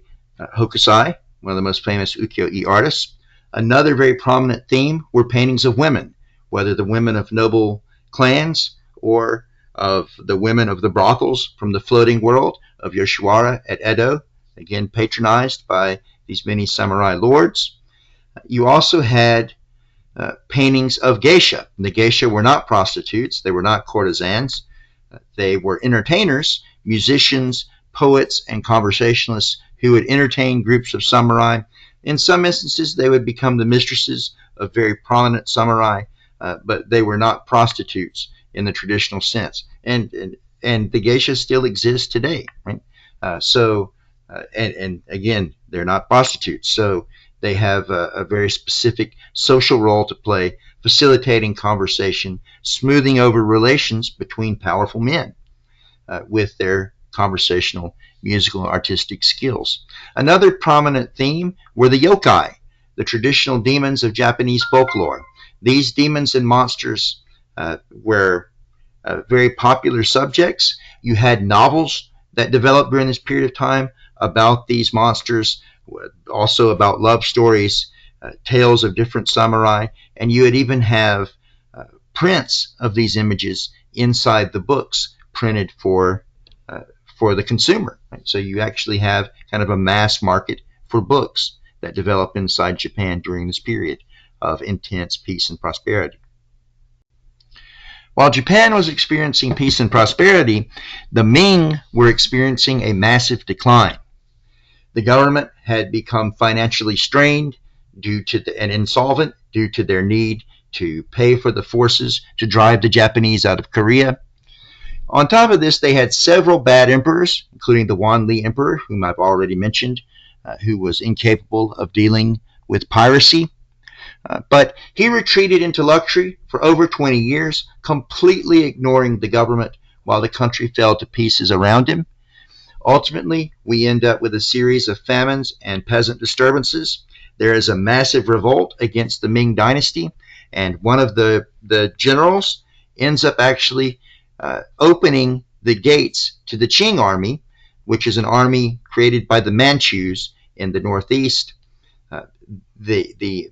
Hokusai, one of the most famous ukiyo-e artists. Another very prominent theme were paintings of women, whether the women of noble clans or of the women of the brothels from the Floating World of Yoshiwara at Edo, again patronized by these many samurai lords. You also had paintings of geisha. The geisha were not prostitutes, they were not courtesans, they were entertainers, musicians, poets, and conversationalists who would entertain groups of samurai. In some instances, they would become the mistresses of very prominent samurai, but they were not prostitutes in the traditional sense. And the geisha still exist today, right? And again, they're not prostitutes, so they have a very specific social role to play, facilitating conversation, smoothing over relations between powerful men with their conversational, musical, and artistic skills. Another prominent theme were the yokai, the traditional demons of Japanese folklore. These demons and monsters were very popular subjects. You had novels that developed during this period of time about these monsters, also about love stories tales of different samurai, and you would even have prints of these images inside the books printed for the consumer. Right? So you actually have kind of a mass market for books that develop inside Japan during this period of intense peace and prosperity. While Japan was experiencing peace and prosperity, the Ming were experiencing a massive decline. The government had become financially strained and insolvent due to their need to pay for the forces to drive the Japanese out of Korea. On top of this, they had several bad emperors, including the Wanli Emperor, whom I've already mentioned, who was incapable of dealing with piracy. But he retreated into luxury for over 20 years, completely ignoring the government while the country fell to pieces around him. Ultimately, we end up with a series of famines and peasant disturbances. There is a massive revolt against the Ming dynasty, and one of the generals ends up actually opening the gates to the Qing army, which is an army created by the Manchus in the northeast. The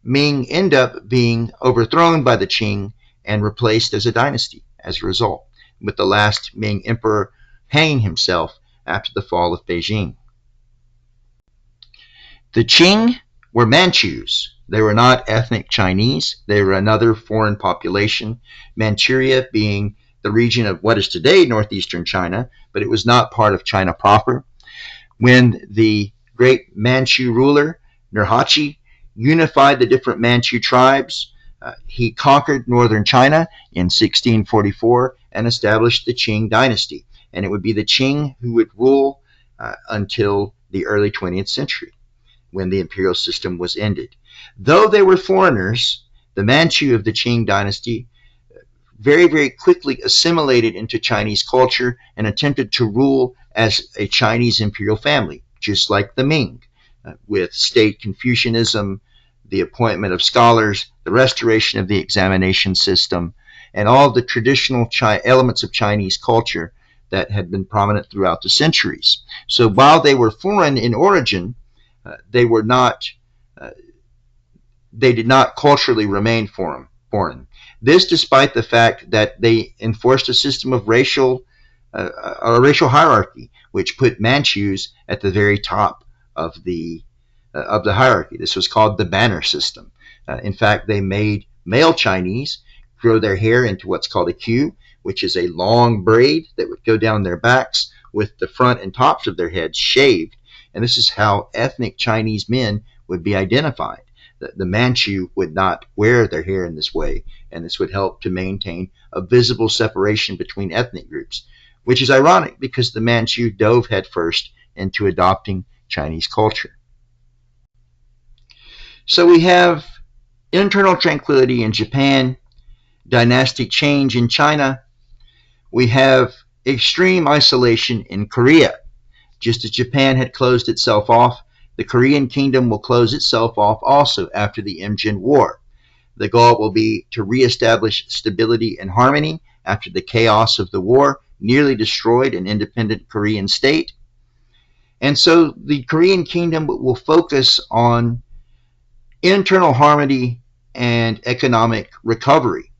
Ming end up being overthrown by the Qing and replaced as a dynasty as a result, with the last Ming emperor hanging himself after the fall of Beijing. The Qing were Manchus. They were not ethnic Chinese. They were another foreign population, Manchuria being the region of what is today northeastern China, but it was not part of China proper. When the great Manchu ruler, Nurhaci, unified the different Manchu tribes, he conquered northern China in 1644 and established the Qing dynasty. And it would be the Qing who would rule until the early 20th century, when the imperial system was ended. Though they were foreigners, the Manchu of the Qing dynasty very, very quickly assimilated into Chinese culture and attempted to rule as a Chinese imperial family, just like the Ming, with state Confucianism, the appointment of scholars, the restoration of the examination system, and all the traditional elements of Chinese culture that had been prominent throughout the centuries. So while they were foreign in origin, they did not culturally remain foreign. This despite the fact that they enforced a system of racial hierarchy, which put Manchus at the very top of the hierarchy. This was called the banner system. In fact, they made male Chinese grow their hair into what's called a queue, which is a long braid that would go down their backs with the front and tops of their heads shaved. And this is how ethnic Chinese men would be identified. The Manchu would not wear their hair in this way, and this would help to maintain a visible separation between ethnic groups, which is ironic because the Manchu dove headfirst into adopting Chinese culture. So we have internal tranquility in Japan, dynastic change in China. We have extreme isolation in Korea. Just as Japan had closed itself off, the Korean kingdom will close itself off also after the Imjin War. The goal will be to reestablish stability and harmony after the chaos of the war nearly destroyed an independent Korean state. And so the Korean kingdom will focus on internal harmony and economic recovery.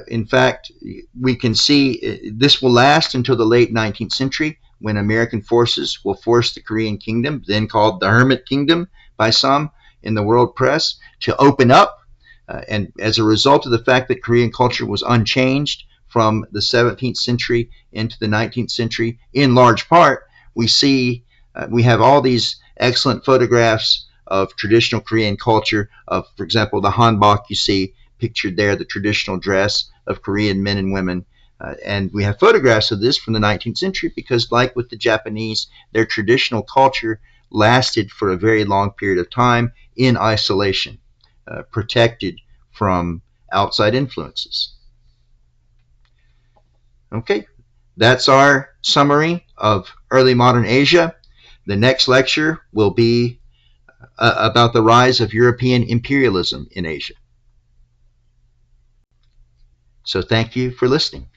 In fact, we can see this will last until the late 19th century, when American forces will force the Korean kingdom, then called the Hermit Kingdom by some in the world press, to open up. And as a result of the fact that Korean culture was unchanged from the 17th century into the 19th century, in large part, we have all these excellent photographs of traditional Korean culture, of, for example, the hanbok you see pictured there, the traditional dress of Korean men and women. And we have photographs of this from the 19th century because, like with the Japanese, their traditional culture lasted for a very long period of time in isolation, protected from outside influences. Okay, that's our summary of early modern Asia. The next lecture will be about the rise of European imperialism in Asia. So thank you for listening.